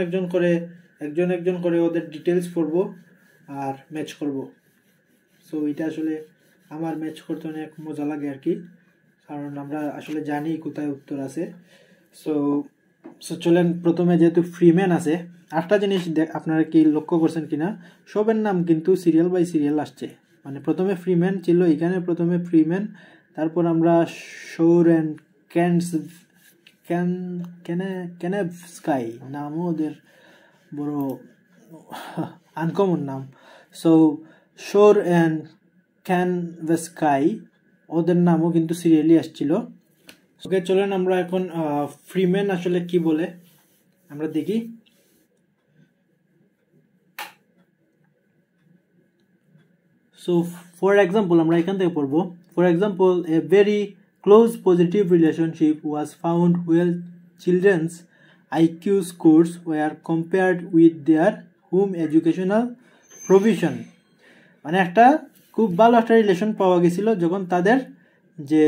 একজন করে ওদের ডিটেলস পড়বো আর ম্যাচ করব। সো এটা আসলে আমার ম্যাচ করতে অনেক মজা লাগে আর কি, কারণ আমরা আসলে জানি কোথায় উত্তর আছে। সো চলেন, প্রথমে যেহেতু ফ্রিম্যান আছে, একটা জিনিস আপনারা কি লক্ষ্য করছেন কিনা, সবের নাম কিন্তু সিরিয়াল বাই সিরিয়াল আসছে। মানে প্রথমে ফ্রিম্যান ছিল, এখানে প্রথমে ফ্রিম্যান, তারপর আমরা শোর অ্যান্ড কেনেভস্কাই নামও ওদের বড় আনকমন নাম। সো শোর অ্যান্ড কেনেভস্কাই ওদের নামও কিন্তু সিরিয়ালি আসছিল। ওকে, চলেন আমরা এখন ফ্রিম্যান আসলে কি বলে আমরা দেখি। সো ফর এক্সাম্পল আমরা এখান থেকে পড়বো। For example, A very close positive relationship was found well children's IQ scores were compared with their home educational provision। মানে একটা খুব ভালো একটা রিলেশন পাওয়া গেছিল যখন তাদের যে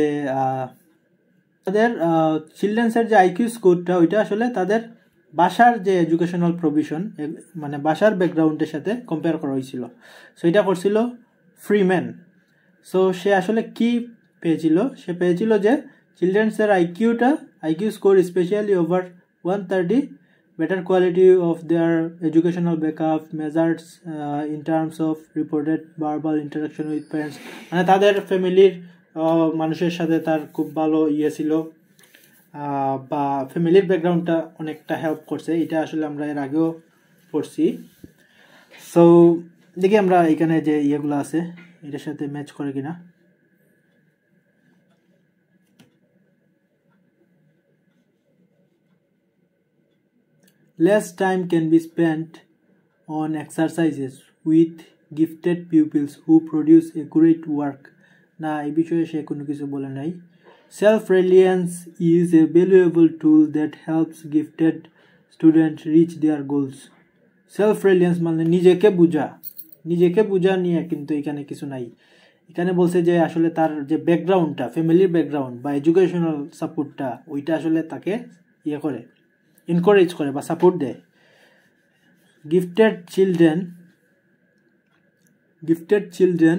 চিলড্রেন্সের যে IQ স্কোরটা ওইটা আসলে তাদের বাসার যে এডুকেশনাল প্রভিশন, মানে বাসার ব্যাকগ্রাউন্ডের সাথে কম্পেয়ার করা হয়েছিল। সো এটা করছিল ফ্রিম্যান। সো সে আসলে কি পেয়েছিল, সে পেয়েছিল যে চিলড্রেন্সের IQ score specially over 130, better quality of their educational backup measures in terms of reported verbal interaction with parents। মানে তাদের ফ্যামিলির মানুষের সাথে তার খুব ভালো ছিল, বা ফ্যামিলির ব্যাকগ্রাউন্ডটা অনেকটা হেল্প করছে। এটা আসলে আমরা এর আগেও পড়ছি। সো দেখি আমরা এখানে যে ইয়েগুলো আছে এটার সাথে ম্যাচ করে কিনা। Less time can be spent on exercises with gifted pupils who produce accurate work। না, এই বিষয়ে সে কোনো কিছু বলে নাই। Self-reliance is a valuable tool that helps gifted students reach their goals। Self-reliance মানে নিজেকে বোঝা নিয়ে কিন্তু এখানে কিছু নাই। এখানে বলছে যে আসলে তার যে ব্যাকগ্রাউন্ডটা, ফ্যামিলির ব্যাকগ্রাউন্ড বা এডুকেশনাল সাপোর্টটা, ওইটা আসলে তাকে করে, encourage করে বা সাপোর্ট দেয়। Gifted children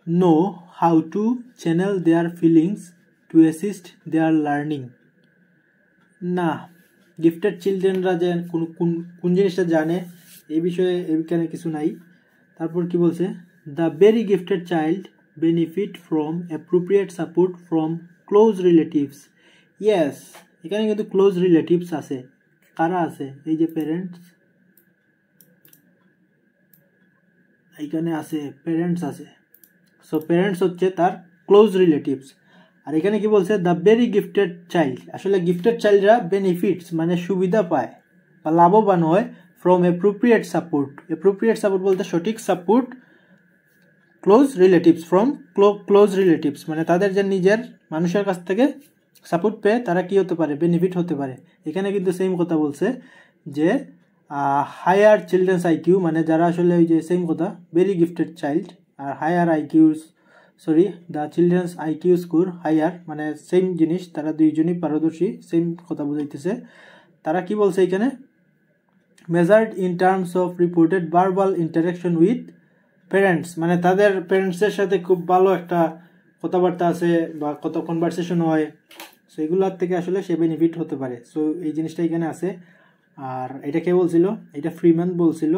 know how to channel their feelings to assist their learning। না, গিফটেড চিলড্রেনরা যে কোন জিনিসটা জানে এই বিষয়ে এখানে কিছু নাই। তারপর কি বলছে, the very gifted child benefit from appropriate support from close relatives. Yes, এখানে কিন্তু ক্লোজ রিলেটিভস আছে। কারা আছে? এই যে প্যারেন্টস, এখানে আছে প্যারেন্টস আছে। সো প্যারেন্টস হচ্ছে তার ক্লোজ রিলেটিভস। আর এখানে কি বলছে, দ্য ভেরি গিফটেড চাইল্ড, আসলে গিফটেড চাইল্ডরা বেনিফিটস মানে সুবিধা পায় বা লাভবান হয় from appropriate support. Appropriate support বলতে সঠিক support, close relatives from close relatives মানে তাদের যে নিজের মানুষের কাছ থেকে সাপোর্ট পেয়ে তারা কি হতে পারে, বেনিফিট হতে পারে। এখানে কিন্তু সেম কথা বলছে যে হায়ার চিলড্রেন্স IQ, মানে যারা আসলে ওই যে সেম কথা, ভেরি গিফটেড চাইল্ড আর higher the children's IQ score higher, মানে সেম জিনিস, তারা দুইজনই পারদর্শী, সেম কথা বোঝাইতেছে। তারা কি বলছে এখানে, measured in terms of reported verbal interaction with parents, মানে তাদের প্যারেন্টসের সাথে খুব ভালো একটা কথাবার্তা আছে বা কত কনভারসেশন হয়, সো এগুলোর থেকে আসলে সে বেনিফিট হতে পারে। সো এই জিনিসটা এখানে আছে। আর এটা কে বলছিল, এটা ফ্রিম্যান বলছিল।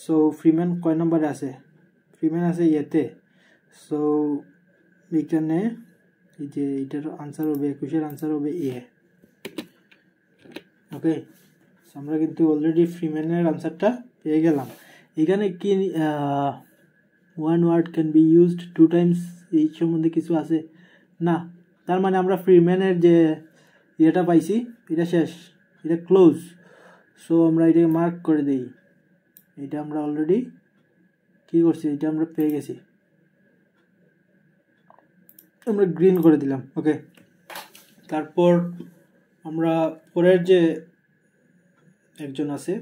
সো ফ্রিম্যান কয় নম্বরে আছে, ফ্রিম্যান আছে ইয়েতে। সো এখানে এই যে এটার আনসার হবে 21-এর আনসার হবে এ। ওকে, আমরা কিন্তু অলরেডি ফ্রিম্যানের আনসারটা পেয়ে গেলাম। এখানে কি one word can be used 2 times, এই সম্বন্ধে কিছু আছে না। তার মানে আমরা ফ্রিম্যানের যে এটা পাইছি, এটা শেষ, এটা ক্লোজ। সো আমরা এটাকে মার্ক করে দিই, এটা আমরা অলরেডি কি করছি, এটা আমরা পেয়ে গেছি, আমরা গ্রিন করে দিলাম। ওকে, তারপর আমরা পরের যে একজন আছে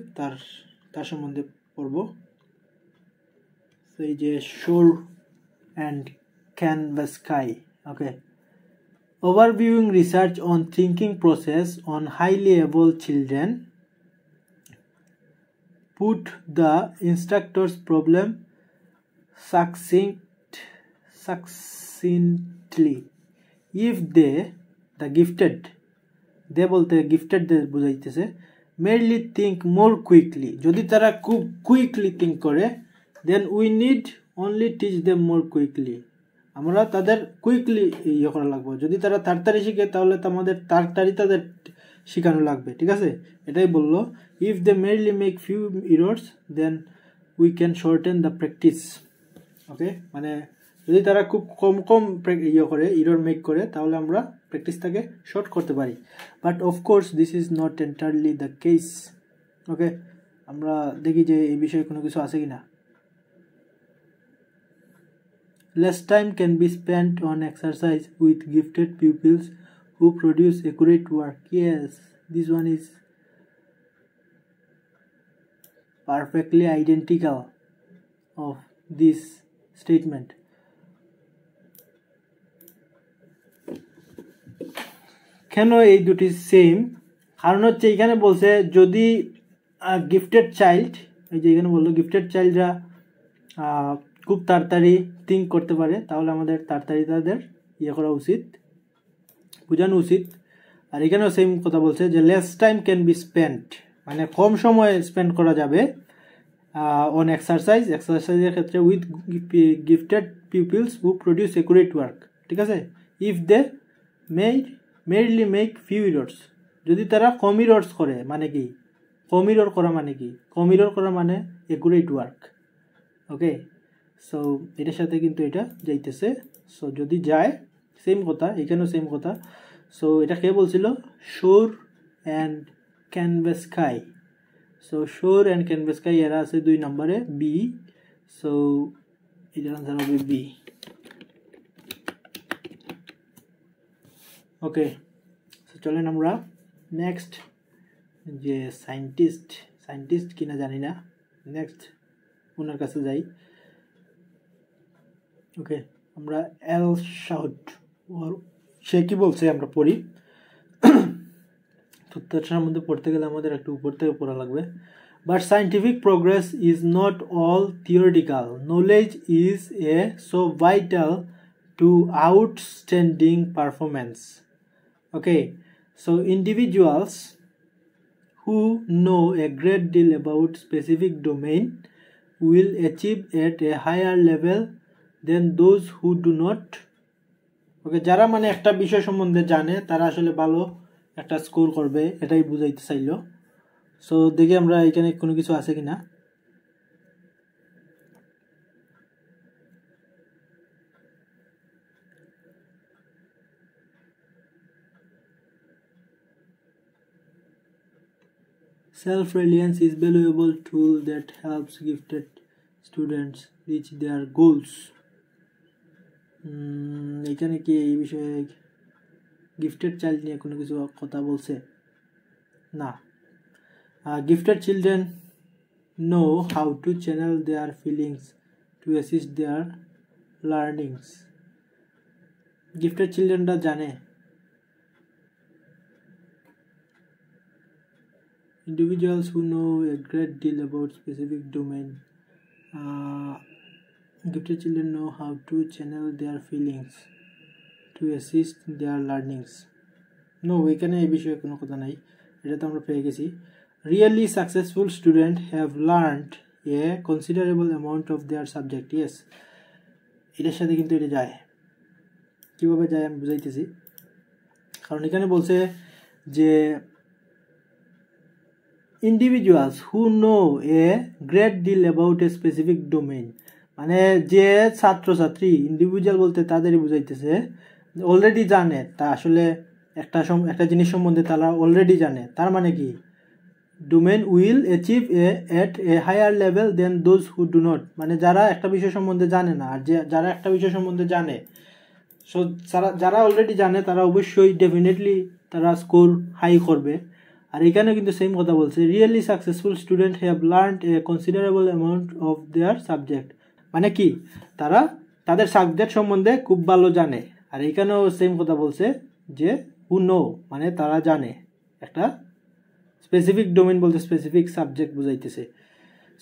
তার সম্বন্ধে পড়ব। এই যে শোর and canvas sky. Okay, overviewing research on thinking process on highly able children, put the instructor's problem succinctly. If they, the gifted, they বলতে gifted দের বুঝাইতেছে, merely think more quickly, যদি তারা খুব কুইকলি থিঙ্ক করে, then we need only teach them more quickly, আমরা তাদের কুইকলি ইয়ে করা লাগবে। যদি তারা তাড়াতাড়ি শিখে তাহলে আমাদের তাড়াতাড়ি তাদের শেখানো লাগবে, ঠিক আছে, এটাই বললো। If they merely make few errors then we can shorten the practice. Okay, মানে যদি তারা খুব কম ইয়ে করে, এরর মেক করে, তাহলে আমরা প্র্যাকটিসটাকে শর্ট করতে পারি। But of course this is not entirely the case. Okay, আমরা দেখি যে এই বিষয়ে কোনো কিছু আছে কি না। Less time can be spent on exercise with gifted pupils who produce accurate work. Yes, this one is perfectly identical of this statement. কেন এই দুটি সেম? কারণ হচ্ছে এখানে বলছে যদি গিফটেড চাইল্ড, এই যে এখানে বললো গিফটেড চাইল্ডরা খুব তাড়াতাড়ি থিঙ্ক করতে পারে, তাহলে আমাদের তাড়াতাড়ি তাদের ইয়ে করা উচিত, বোঝানো উচিত। আর এখানেও সেম কথা বলছে যে less time can be spent, মানে কম সময় স্পেন্ড করা যাবে অন এক্সারসাইজের ক্ষেত্রে with gifted peoples who produce accurate work, ঠিক আছে। If they merely make few errors, যদি তারা কম এরর্স করে, মানে কি কম এরর করা মানে কি, কম এরর করা মানে একুরেট ওয়ার্ক। ওকে, সো এটার সাথে কিন্তু এটা যাইতেছে। সো যদি যায়, সেম কথা, এখানেও সেম কথা। সো এটা কে বলছিল? শোর অ্যান্ড ক্যানভাস স্কাই। সো শোর অ্যান্ড ক্যানভাস স্কাই এরা আছে 2 নম্বরে, বি। সো এটার আনসার হবে বি। ওকে, সো চলেন আমরা নেক্সট যে সায়েন্টিস্ট কিনা জানি না, নেক্সট ওনার কাছে যাই। ওকে, আমরা এল শাউট, সে কি বলছে আমরা পড়ি। তথ্যটার মধ্যে পড়তে গেলে আমাদের একটু উপর থেকে পড়া লাগবে। But scientific progress is not all theoretical, knowledge is also vital to outstanding performance. Okay, so individuals who know a great deal about specific domain will achieve at a higher level than those who do not. ওকে, যারা মানে একটা বিষয় সম্বন্ধে জানে তারা আসলে ভালো একটা স্কোর করবে, এটাই বুঝাইতে চাইলো। সো দেখি আমরা এখানে কোনো কিছু আছে কিনা। Self-reliance is a valuable tool that helps gifted students reach their goals. এখানে কি এই বিষয়ে গিফটেড চাইল্ড নিয়ে কোনো কিছু কথা বলছে না। Gifted children know how to channel their feelings to assist their learnings. Gifted চিলড্রেনরা জানে, individuals who know a great deal about specific domain, gifted children know how to channel their feelings to assist their learnings. No, এখানে এই বিষয়ে কোনো কথা নাই, এটা তো আমরা পেয়ে গেছি। Really successful students have learned a considerable amount of their subject. Yes, এটার সাথে কিন্তু এটা যায়। কিভাবে যায় আমি বুঝাইতেছি। কারণ এখানে বলছে যে individuals who know a great deal about a specific domain, মানে যে ছাত্রছাত্রী, ইন্ডিভিজুয়াল বলতে তাদেরই বুঝাইতেছে অলরেডি জানে, তা আসলে একটা জিনিস সম্বন্ধে তারা অলরেডি জানে, তার মানে কি domain will achieve at a higher level than those who do not, মানে যারা একটা বিষয় সম্বন্ধে জানে না আর যারা একটা বিষয় সম্বন্ধে জানে, সো যারা অলরেডি জানে তারা অবশ্যই ডেফিনেটলি তারা স্কোর হাই করবে। আর এখানে কিন্তু সেম কথা বলছে, really successful student have learned A considerable amount of their subject, মানে কি তারা তাদের সাবজেক্ট সম্বন্ধে খুব ভালো জানে। আর এখানেও সেম কথা বলছে যে হু নো, মানে তারা জানে, একটা স্পেসিফিক ডোমেন বলতে স্পেসিফিক সাবজেক্ট বুঝাইতেছে।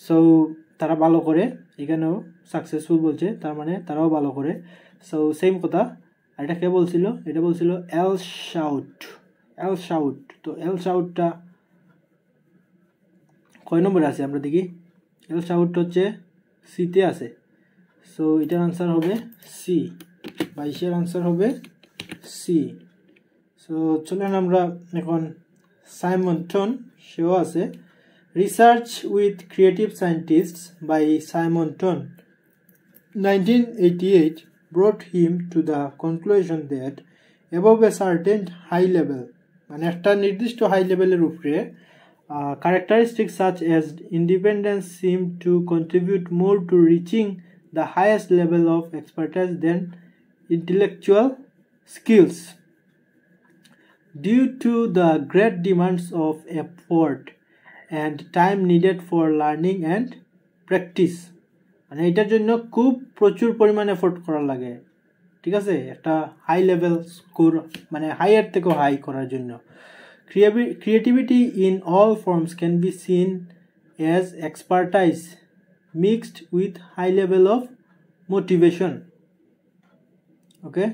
সো তারা ভালো করে, এখানেও সাকসেসফুল বলছে তার মানে তারাও ভালো করে। সো সেম কথা। আর এটা কে বলছিল, এটা বলছিল এল শাউট। তো এল শাউটটা কয় নম্বরে আছে আমরা দেখি। এল শাউট হচ্ছে সিতে আছে। সো এটার আনসার হবে সি, 22-এর আনসার হবে সি। সো চলেন আমরা এখন সাইমনটন, সেও আছে। Research with creative scientists by Simonton 1988 brought him to the conclusion that above a certain high level, মানে একটা নির্দিষ্ট হাই লেভেলের উপরে characteristics such as independence seem to contribute more to reaching the highest level of expertise than intellectual skills. Due to the great demands of effort and time needed for learning and practice, মানে এটার জন্য খুব প্রচুর পরিমাণ এফোর্ট করা লাগে, ঠিক আছে, একটা হাই লেভেল স্কোর মানে হাইয়ের থেকেও হাই করার জন্য। Creativity in all forms can be seen as expertise mixed with high level of motivation. Okay,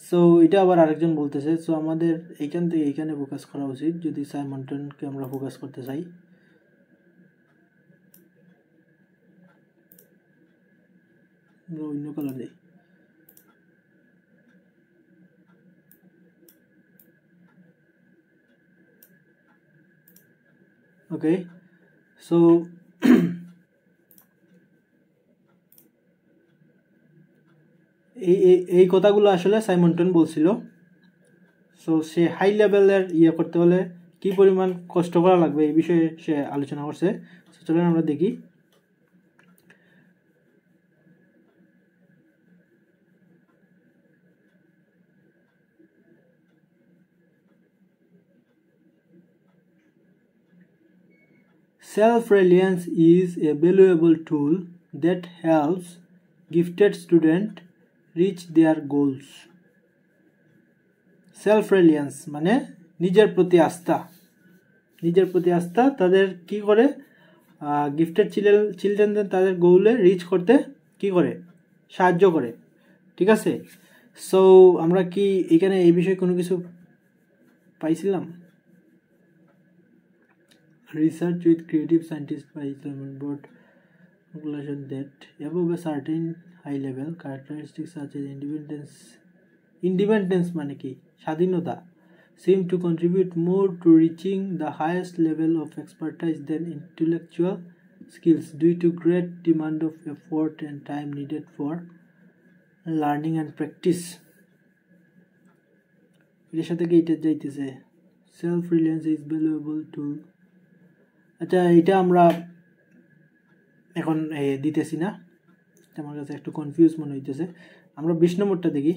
so এটা আবার আরেকজন বলতেছে। সো আমাদের এইখান থেকে এইখানে ফোকাস করা উচিত যদি সাইমনটনকে আমরা ফোকাস করতে চাই। অন্য কালার দেই। ওকে, সো এই কথাগুলো আসলে সাইমনটন বলছিল। সো সে হাই লেভেলের করতে হলে কি পরিমাণ কষ্ট করা লাগবে এই বিষয়ে সে আলোচনা করছে। চলেন আমরা দেখি। Self-reliance is a valuable tool that helps gifted students reach their goals. Self-reliance মানে নিজের প্রতি আস্থা তাদের কি করে গিফটেড চিলড্রেনদের তাদের গোলে রিচ করতে কি করে সাহায্য করে, ঠিক আছে। সো আমরা কি এখানে এই বিষয়ে কোনো কিছু পাইছিলাম? Research with creative scientists by Simon brought conclusion that above a certain high level characteristics such as independence মানে কি স্বাধীনতা seem to contribute more to reaching the highest level of expertise than intellectual skills due to great demand of effort and time needed for learning and practice. এর সাথে কি এটা যাইতেছে self reliance is valuable tool। আচ্ছা, এটা আমরা এখন দিতেছি না, আমার কাছে একটু কনফিউজ মনে হইতেছে। আমরা 20 নম্বরটা দেখি।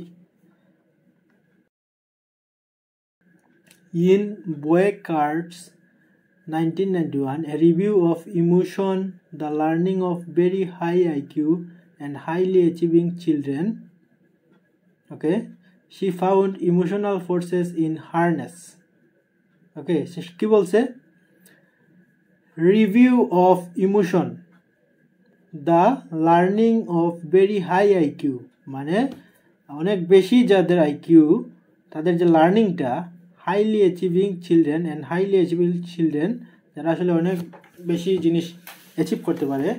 In Boeckhart's 1991 a review of emotion, the learning of very high IQ and highly achieving children, okay, she found emotional forces in harness। okay, সে কি বলছে? Review of emotion, the learning of very high IQ, মানে অনেক বেশি যাদের আইকিউ তাদের যে লার্নিংটা, highly achieving children and highly achieving children যারা আসলে অনেক বেশি জিনিস অ্যাচিভ করতে পারে।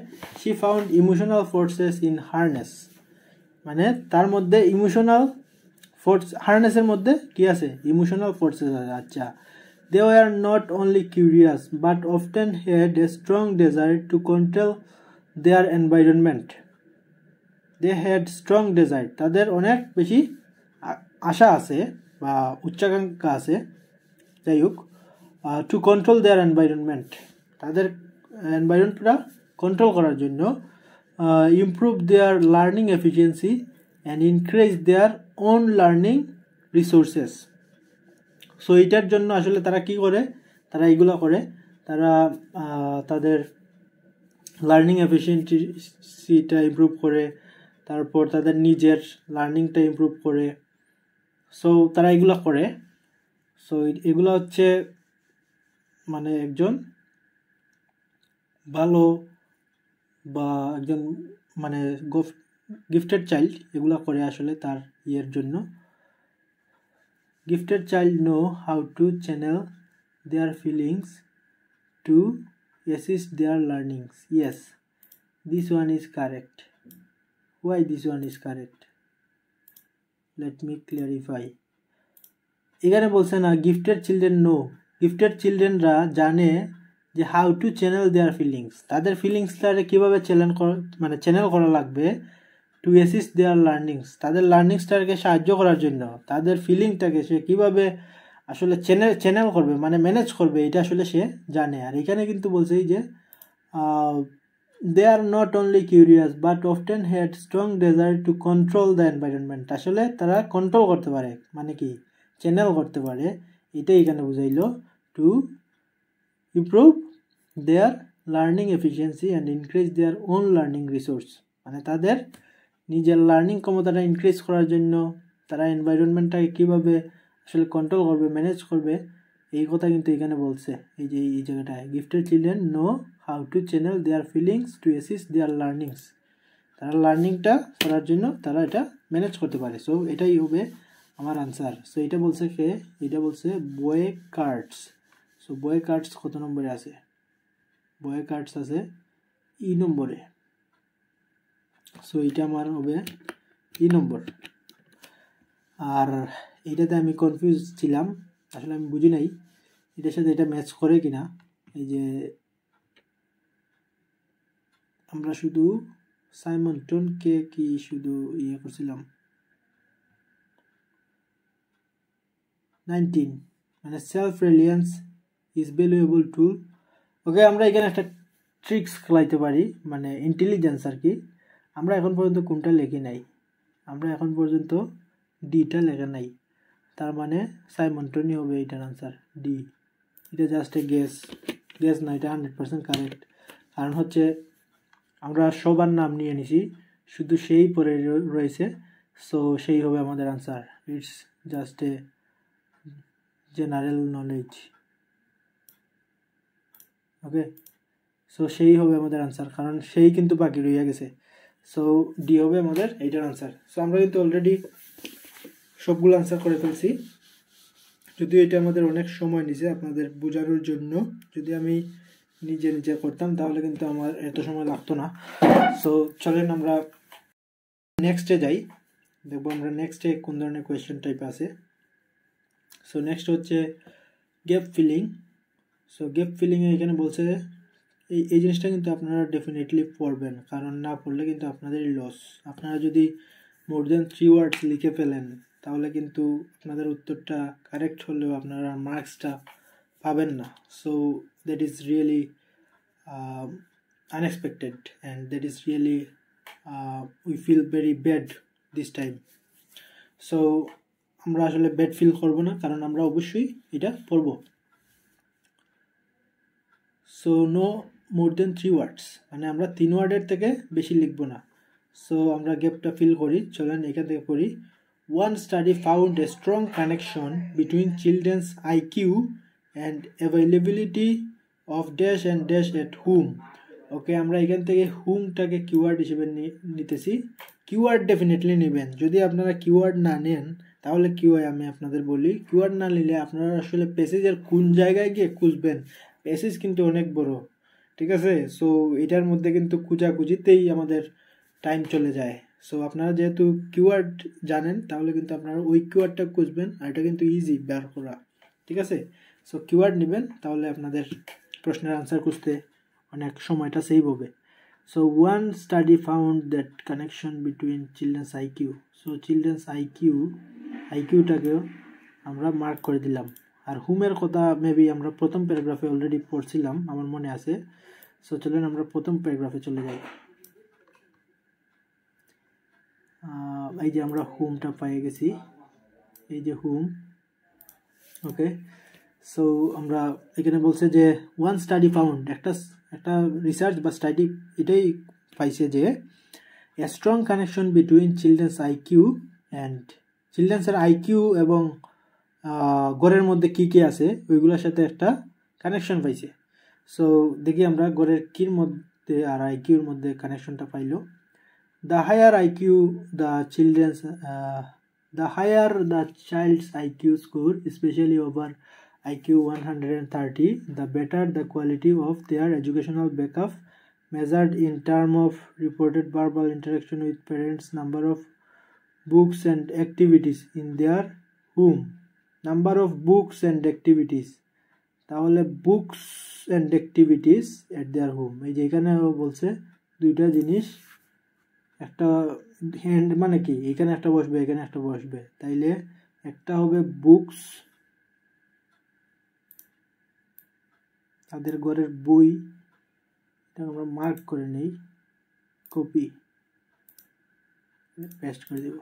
She found emotional forces in harness, মানে তার মধ্যে ইমোশনাল ফোর্স, হারনেসের মধ্যে কি আছে? ইমোশনাল ফোর্সেস আছে। আচ্ছা, they were not only curious but often had a strong desire to control their environment. They had strong desire, তাদের অনেক বেশি আশা আছে বা উচ্চাকাঙ্ক্ষা আছে, যাই হোক, টু কন্ট্রোল দেয়ার এনভায়রনমেন্ট, তাদের এনভায়রনমেন্টটা কন্ট্রোল করার জন্য, improve their learning efficiency and increase their own learning resources. So এইটার জন্য আসলে তারা কি করে, তারা এইগুলো করে, তারা তাদের লার্নিং এফিসিয়েন্সিটা ইমপ্রুভ করে, তারপর তাদের নিজের লার্নিংটা ইমপ্রুভ করে। সো তারা এগুলো করে। সো এগুলো হচ্ছে মানে একজন ভালো বা একজন মানে গিফটেড চাইল্ড এগুলো করে আসলে তার ইয়ের জন্য। Gifted child know how to channel their feelings to assist their learnings. Yes, this one is correct. Why this one is correct? Let me clarify. এখানে বলছে না গিফটেড চিলড্রেন নো, গিফটেড চিলড্রেনরা জানে যে how to channel their feelings, তাদের ফিলিংসটারে কীভাবে চ্যানেল করা লাগবে, টু অ্যাসিস্ট দেয়ার লার্নিংস, তাদের লার্নিংসটাকে সাহায্য করার জন্য, তাদের ফিলিংটাকে সে কীভাবে আসলে চ্যানেল করবে মানে ম্যানেজ করবে, এটা আসলে সে জানে। আর এখানে কিন্তু বলছে যে they are not only curious but often had strong desire to control the environment, আসলে তারা কন্ট্রোল করতে পারে মানে কি চ্যানেল করতে পারে, এটাই এখানে বুঝাইলো। To improve their learning efficiency and increase their own learning resource, মানে তাদের নিজের লার্নিং ক্ষমতাটা ইনক্রিজ করার জন্য তারা এনভায়রনমেন্টটাকে কীভাবে আসলে কন্ট্রোল করবে, ম্যানেজ করবে, এই কথা কিন্তু এখানে বলছে। এই যে এই জায়গাটায় gifted children know how to channel their feelings to assist their learnings, তারা লার্নিংটা করার জন্য তারা এটা ম্যানেজ করতে পারে। সো এটাই হবে আমার আনসার। সো এটা বলছে কে, এটা বলছে বয়ে কার্ডস। সো বয়ে কার্ডস কত নম্বরে আছে, বয়ে কার্ডস আছে ই নম্বরে। সো এটা আমার হবে ই নম্বর। আর এইটাতে আমি কনফিউজ ছিলাম, আসলে আমি বুঝি নাই এটার সাথে এটা ম্যাচ করে কিনা। এই যে আমরা শুধু সাইমনটনকে কি শুধু ইয়ে করছিলাম 19 মানে সেলফ রিলিয়েন্স ইজ ভ্যালুয়েবল টুল। ওকে, আমরা এখানে একটা ট্রিক্স খেলাইতে পারি, মানে ইন্টেলিজেন্স আর কি। আমরা এখন পর্যন্ত কোনটা লেখি নাই, আমরা এখন পর্যন্ত ডিটা লেখা নাই, তার মানে সাইমনটনই হবে এটার আনসার ডি। এটা জাস্ট এ গেস না, এটা 100% কারেক্ট। কারণ হচ্ছে আমরা সবার নাম নিয়ে নিছি, শুধু সেই পরে রয়েছে, সো সেই হবে আমাদের answer. It's just a general knowledge. Okay, so সেই হবে আমাদের আনসার, কারণ সেই কিন্তু বাকি রইয়া গেছে। সো ডি হবে আমাদের এইটার আনসার। সো আমরা কিন্তু অলরেডি সবগুলো আনসার করে ফেলছি, যদিও এটা আমাদের অনেক সময় নিছে আপনাদের বোঝানোর জন্য। যদি আমি নিজে নিজে করতাম তাহলে কিন্তু আমার এত সময় লাগতো না। সো চলেন আমরা নেক্সটে যাই, দেখবো আমরা নেক্সটে কোন ধরনের কোয়েশ্চেন টাইপ আছে। সো নেক্সট হচ্ছে গ্যাপ ফিলিং। সো গ্যাপ ফিলিংয়ে এখানে বলছে এই জিনিসটা কিন্তু আপনারা ডেফিনেটলি পড়বেন, কারণ না পড়লে কিন্তু আপনাদেরই লস। আপনারা যদি মোর দেন 3 ওয়ার্ডস লিখে ফেলেন তাহলে কিন্তু আপনাদের উত্তরটা কারেক্ট হলেও আপনারা মার্কসটা পাবেন না। So that is really unexpected and that is really we feel very bad this time. So আমরা আসলে ব্যাড ফিল করব না, কারণ আমরা অবশ্যই এটা পড়ব। সো নো মোর দেন 3 ওয়ার্ডস, মানে আমরা 3 ওয়ার্ডের থেকে বেশি লিখব না। সো আমরা গ্যাপটা ফিল করি, চলেন এখান থেকে পড়ি। One study found a strong connection between children's IQ and availability of dash and dash at whom. ওকে, আমরা এখান থেকে হুমটাকে কিওয়ার্ড হিসেবে নিতেছি। কিওয়ার্ড ডেফিনেটলি নেবেন, যদি আপনারা কিওয়ার্ড না নেন তাহলে কি হয় আমি আপনাদের বলি। কিওয়ার্ড না নিলে আপনারা আসলে প্যাসেজের কোন জায়গায় গিয়ে খুঁজবেন, প্যাসেজ কিন্তু অনেক বড়, ঠিক আছে। সো এটার মধ্যে কিন্তু খুঁজাখুঁজিতেই আমাদের টাইম চলে যায়। সো আপনারা যেহেতু কিওয়ার্ড জানেন তাহলে কিন্তু আপনারা ওই কিওয়ার্ডটা খুঁজবেন, আর এটা কিন্তু ইজি বের করা, ঠিক আছে। সো কিওয়ার্ড নেবেন, তাহলে আপনাদের প্রশ্নের আনসার খুঁজতে অনেক সময়টা সেভ হবে। So one study found that connection between children's IQ. So children's আইকিউটাকেও আমরা মার্ক করে দিলাম। আর হুমের কথা মেবি আমরা প্রথম প্যারাগ্রাফে অলরেডি পড়ছিলাম, আমার মনে আছে। সো চলেন আমরা প্রথম প্যারাগ্রাফে চলে যাই। এই যে আমরা হুমটা পেয়ে গেছি, এই যে হুম। ওকে, সো আমরা এখানে বলছে যে ওয়ান স্টাডি ফাউন্ড, একটা রিসার্চ বা স্টাডি এটাই পাইছে যে a strong connection between children's IQ and চিলড্রেন্সের আইকিউ এবং গড়ের মধ্যে কি কি আছে ওইগুলোর সাথে একটা কানেকশন পাইছে। সো দেখি আমরা গড়ের কির মধ্যে আর আইকিউর মধ্যে কানেকশনটা পাইল। The higher IQ the children's the higher the child's IQ score, especially over IQ 130, the better the quality of their educational backup, measured in terms of reported verbal interaction with parents, number of books and activities in their home. Number of books and activities, তাহলে books and activities at their home. এই যে এখানে বলছে দুইটা জিনিস, একটা হ্যান্ড মানে কি এখানে একটা বসবে এখানে একটা বসবে, তাইলে একটা হবে বুকস, তাদের ঘরের বই, এটা আমরা মার্ক করে নেই, কপি পেস্ট করে দেব।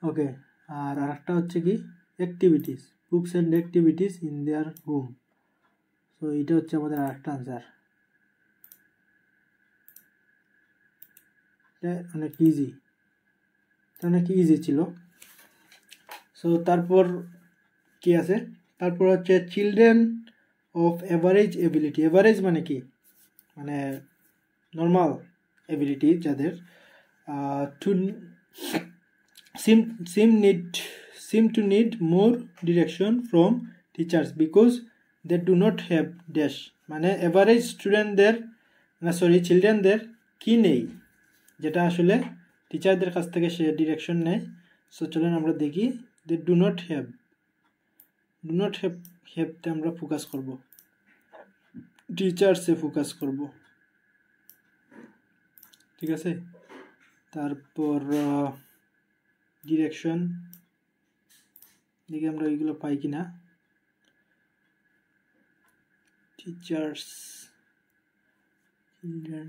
ওকে, আর আরেকটা হচ্ছে কি activities, books and activities in their home. So এটা হচ্ছে আমাদের আরেকটা আনসার। অনেক ইজি ছিল। সো তারপর কি আছে, তারপর হচ্ছে children of average ability. Average মানে কি, মানে নর্মাল এবিলিটি যাদের, two seem to need more direction from teachers because they do not have dash, মানে এভারেজ স্টুডেন্টদের চিলড্রেনদের কি নেই, যেটা আসলে টিচারদের কাছ থেকে সে ডিরেকশন নেয়। সো চলেন আমরা দেখি, দে ডু নট হ্যাভতে আমরা ফোকাস করব, টিচার্সে ফোকাস করব, ঠিক আছে। তারপর ডিরেকশন দেখি আমরা এইগুলো পাই কিনা। টিচার্স, চিলড্রেন,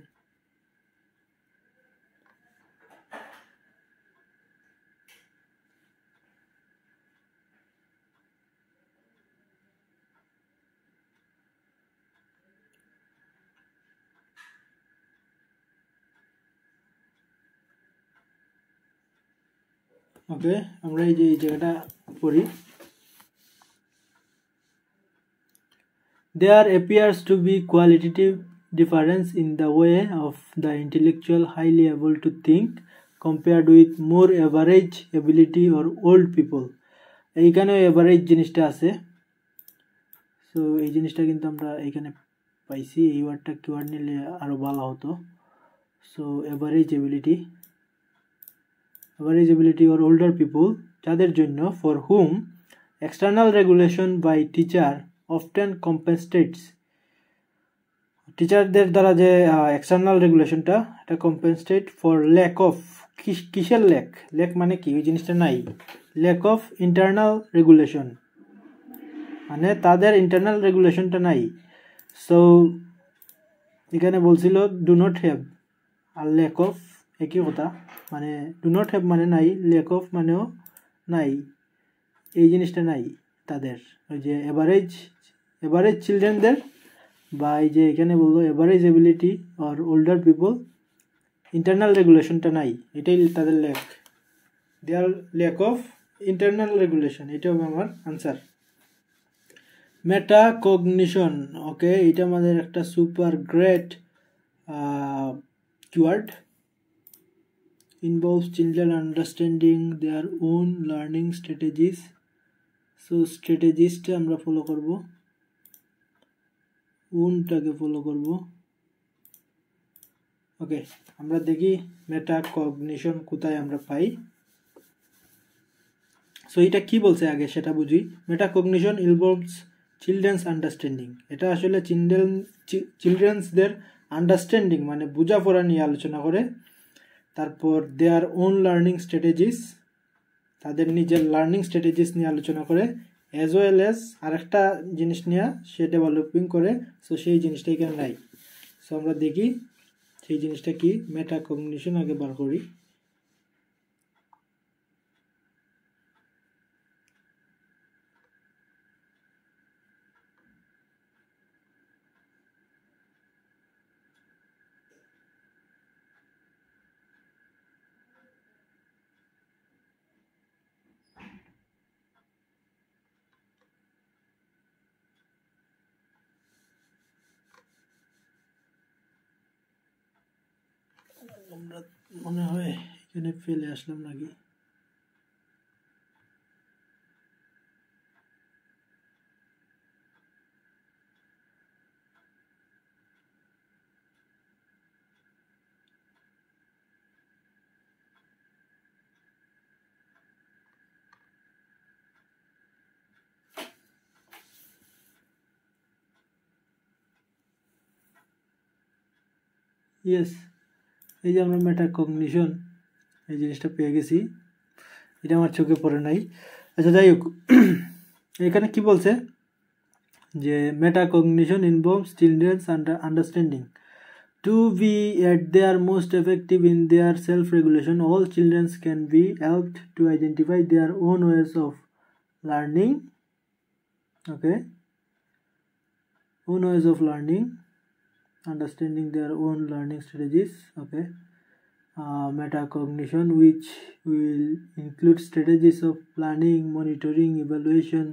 ওকে আমরা এই যে এই জায়গাটা পড়ি। There appears to be qualitative difference in the way of the intellectual highly able to think compared with more average ability or old people. এইখানে এভারেজ জিনিসটা আছে। সো এই জিনিসটা কিন্তু আমরা এইখানে পাইছি, এই ওয়ার্ডটা কিওয়ার্ড নিলে আরো ভালো হতো। So average ability or older people, যাদের জন্য for whom external regulation by teacher often compensates, টিচারদের দ্বারা যে এক্সটার্নাল রেগুলেশনটা এটা কম্পেনসেট ফর ল্যাক অফ, কিসের ল্যাক মানে কি ওই জিনিসটা নাই, ল্যাক অফ ইন্টারনাল রেগুলেশন, মানে তাদের ইন্টারনাল রেগুলেশনটা নাই। সো এখানে বলছিল do not have or lack of একই কথা, মানে ডু নট হ্যাভ মানে নাই, ল্যাক অফ মানেও নাই, এই জিনিসটা নাই তাদের। ওই যে এভারেজ চিলড্রেনদের, বা এই যে এখানে বললো এভারেজ এবিলিটি আর ওল্ডার পিপল, ইন্টারনাল রেগুলেশনটা নাই, এটাই তাদের ল্যাক, their lack of internal regulation, এটা হবে আমার আনসার। মেটাকগনিশন, ওকে এটা আমাদের একটা super great keyword. involves children understanding their own learning strategies. So strategies-টা আমরা ফলো করব, ওনটাকে ফলো করব। ওকে আমরা দেখি মেটাকগনিশন কোথায় আমরা পাই। সো এটা কি বলছে আগে সেটা বুঝি। মেটাকগনিশন ইনভলভস চিলড্রেন্স আন্ডারস্ট্যান্ডিং, এটা আসলে চিলড্রেন্সদের আন্ডারস্ট্যান্ডিং মানে বোঝাপড়া নিয়ে আলোচনা করে। তারপর দেয়ার ওন লার্নিং স্ট্র্যাটেজিস, তাদের নিজের লার্নিং স্ট্র্যাটেজিস নিয়ে আলোচনা করে, অ্যাজ ওয়েল অ্যাজ আরেকটা জিনিস নিয়ে সে ডেভেলপিং করে। সো সেই জিনিসটা এখানে নাই। সো আমরা দেখি সেই জিনিসটা কি। মেটাকগনিশন আগে বার করি। আমরা মনে হয় এখানে ফেলে আসলাম নাকি। ইয়েস, এই যে আমরা মেটাকগনিশন এই জিনিসটা পেয়ে গেছি। এটা আমার চোখে পড়ে নাই। আচ্ছা যাই হোক, এখানে কি বলছে যে metacognition involves children's understanding to be at their most effective in their self-regulation. All children can be helped to identify their own ways of learning. Okay, own ways of learning, understanding their own learning strategies. Okay, metacognition, which will include strategies of planning, monitoring, evaluation,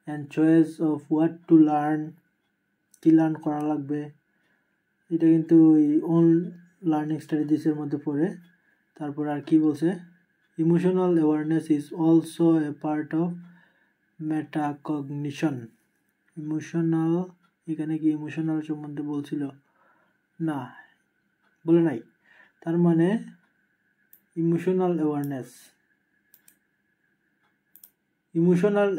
and choice of what to learn. কি লার্ন করা লাগবে, এটা কিন্তু ওন লার্নিং স্ট্র্যাটেজিসের মধ্যে পড়ে। তারপর আর কি বলছে, emotional awareness is also a part of metacognition. Emotional, এখানে কি ইমোশনাল সম্বন্ধে বলছিল? না, বলে নাই। তার মানে ইমোশনাল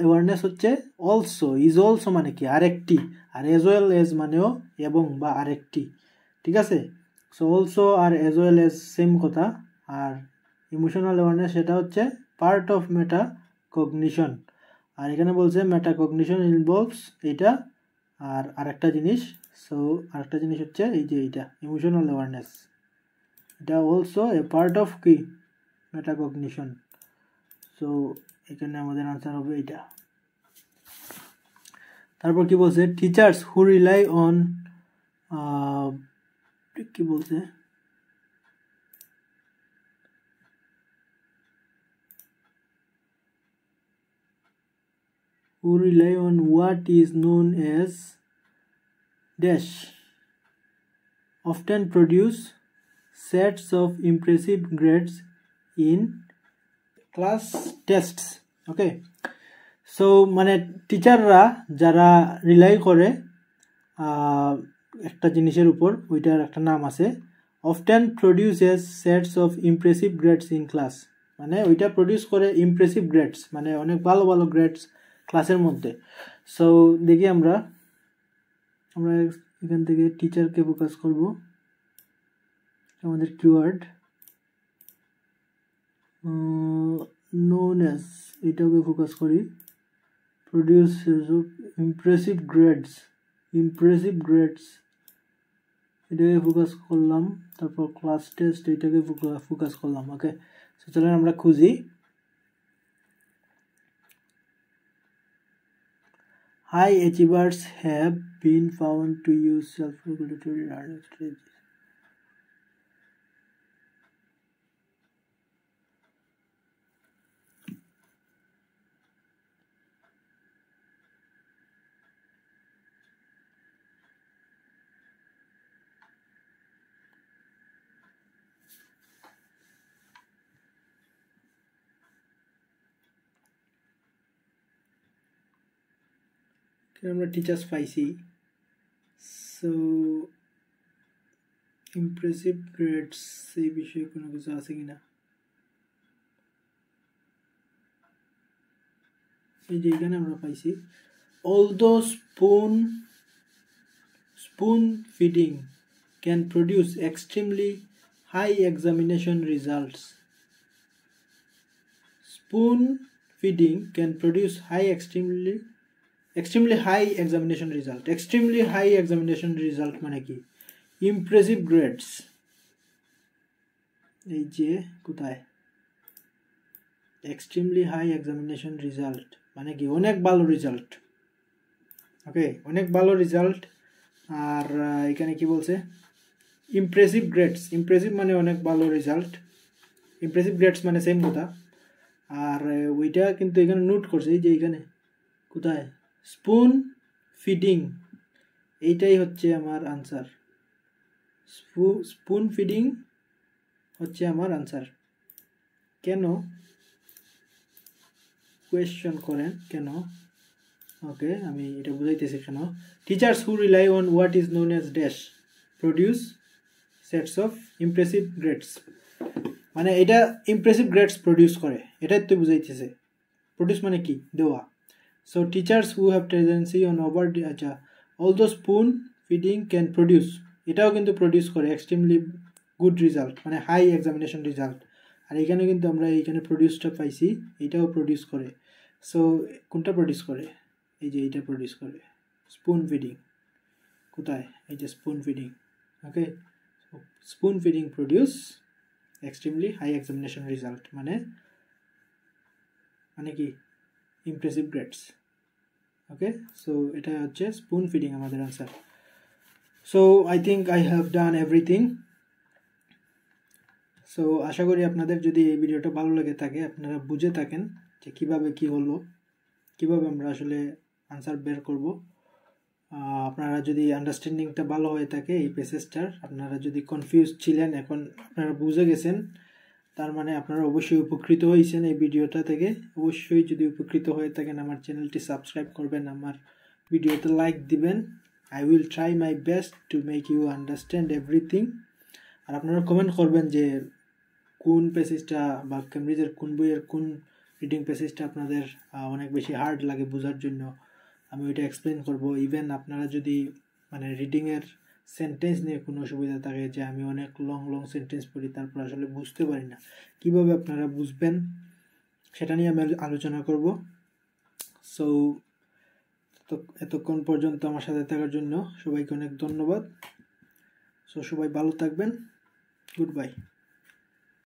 অ্যাওয়ারনেস হচ্ছে অলসো, ইজ অলসো মানে কি আরেকটি, আর এজ ওয়েল এজ মানেও এবং বা আরেকটি। ঠিক আছে, সো অলসো আর এজ ওয়েল এজ সেম কথা। আর ইমোশনাল অ্যাওয়ারনেস সেটা হচ্ছে পার্ট অফ মেটাকগনিশন। আর এখানে বলছে মেটাকগনিশন ইনভলভস এইটা আর আরেকটা জিনিস। সো আরেকটা জিনিস হচ্ছে এই যে এইটা ইমোশনাল অ্যাওয়ারনেস, এটা অলসো এ পার্ট অফ কি মেটাকগনিশন। সো এখানে আমাদের আনসার হবে এইটা। তারপর কি বলছে, টিচার্স হু রিলাই অন, কি বলছে, who rely on what is known as dash often produce sets of impressive grades in class tests. Okay, so মানে টিচাররা যারা রিলাই করে একটা জিনিসের উপর, ওইটার একটা নাম আছে, often produces sets of impressive grades in class. মানে ওইটা প্রডিউস করে ইমপ্রেসিভ গ্রেডস, মানে অনেক ভালো ভালো গ্রেডস ক্লাসের মধ্যে। সো দেখি আমরা এখান থেকে টিচারকে ফোকাস করব। আমাদের কিওয়ার্ড নোন অ্যাজ, এটাকে ফোকাস করি, প্রডিউসেস অফ ইমপ্রেসিভ গ্রেডস, এটাকে ফোকাস করলাম। তারপর ক্লাস টেস্ট, এটাকে ফোকাস করলাম। ওকে, সো চলেন আমরা খুঁজি। High achievers have been found to use self-regulatory learning strategies. আমরা টিচার্স পাইছি। সো ইমপ্রেসিভ গ্রেডস এই বিষয়ে কোনো কিছু আছে কিনা, এই যে এখানে আমরা পাইছি, although spoon feeding can produce extremely high examination results, spoon feeding can produce extremely high examination result. Extremely high examination result মানে কি? Impressive grades. এই যে কোথায় extremely high examination result মানে কি অনেক ভালো রেজাল্ট। ওকে, অনেক ভালো রেজাল্ট। আর এখানে কি বলছে? Impressive grades. ইমপ্রেসিভ মানে অনেক ভালো রেজাল্ট, ইমপ্রেসিভ গ্রেডস মানে সেম কথা। আর ওইটা কিন্তু এখানে নোট করছে, এই যে এখানে কোথায় স্পুন ফিডিং, এইটাই হচ্ছে আমার আনসার। স্পুন ফিডিং হচ্ছে আমার আনসার। কেন কোয়েশ্চন করেন কেন? ওকে, আমি এটা বুঝাইতেছি কেন। Teachers who rely on what is known as dash produce sets of impressive grades, মানে এটা ইমপ্রেসিভ গ্রেডস প্রডিউস করে, এটাই তো বুঝাইতেছে। প্রডিউস মানে কি? দেওয়া। So teachers who have tendency on over, আচ্ছা, although spoon feeding can produce, এটাও কিন্তু প্রডিউস করে এক্সট্রিমলি গুড রেজাল্ট, মানে হাই এক্সামিনেশন রেজাল্ট। আর এখানে কিন্তু আমরা এইখানে প্রডিউসটা পাইছি, এইটাও প্রডিউস করে। সো কোনটা প্রডিউস করে? এই যে এইটা প্রডিউস করে, স্পুন ফিডিং। কোথায়? এই যে spoon feeding. Okay, spoon feeding produce extremely high examination result, মানে কি? Impressive grades. ওকে, সো এটা হচ্ছে স্পুন ফিডিং আমাদের answer. So I think I have done everything. সো আশা করি আপনাদের যদি এই ভিডিওটা ভালো লেগে থাকে, আপনারা বুঝে থাকেন যে কীভাবে কি হলো, কীভাবে আমরা আসলে আনসার বের করব। আপনারা যদি আন্ডারস্ট্যান্ডিংটা ভালো হয়ে থাকে এই প্যাসেজটার, আপনারা যদি কনফিউজ ছিলেন, এখন আপনারা বুঝে গেছেন, তার মানে আপনারা অবশ্যই উপকৃত হয়েছেন এই ভিডিওটা থেকে। অবশ্যই যদি উপকৃত হয়ে থাকেন আমার চ্যানেলটি সাবস্ক্রাইব করবেন, আমার ভিডিওতে লাইক দিবেন। I will try my best to make you understand everything. আর আপনারা কমেন্ট করবেন যে কোন প্যাসেজটা বা কেমব্রিজের কোন বইয়ের কোন রিডিং প্যাসেজটা আপনাদের অনেক বেশি হার্ড লাগে বোঝার জন্য, আমি ওইটা এক্সপ্লেন করব। ইভেন আপনারা যদি মানে রিডিংয়ের সেন্টেন্স নিয়ে কোনো অসুবিধা থাকে, যে আমি অনেক লং সেন্টেন্স পড়ি, তারপর আসলে বুঝতে পারি না, কিভাবে আপনারা বুঝবেন সেটা নিয়ে আমি আলোচনা করব। সো এতক্ষণ পর্যন্ত আমার সাথে থাকার জন্য সবাইকে অনেক ধন্যবাদ। সো সবাই ভালো থাকবেন, গুড বাই।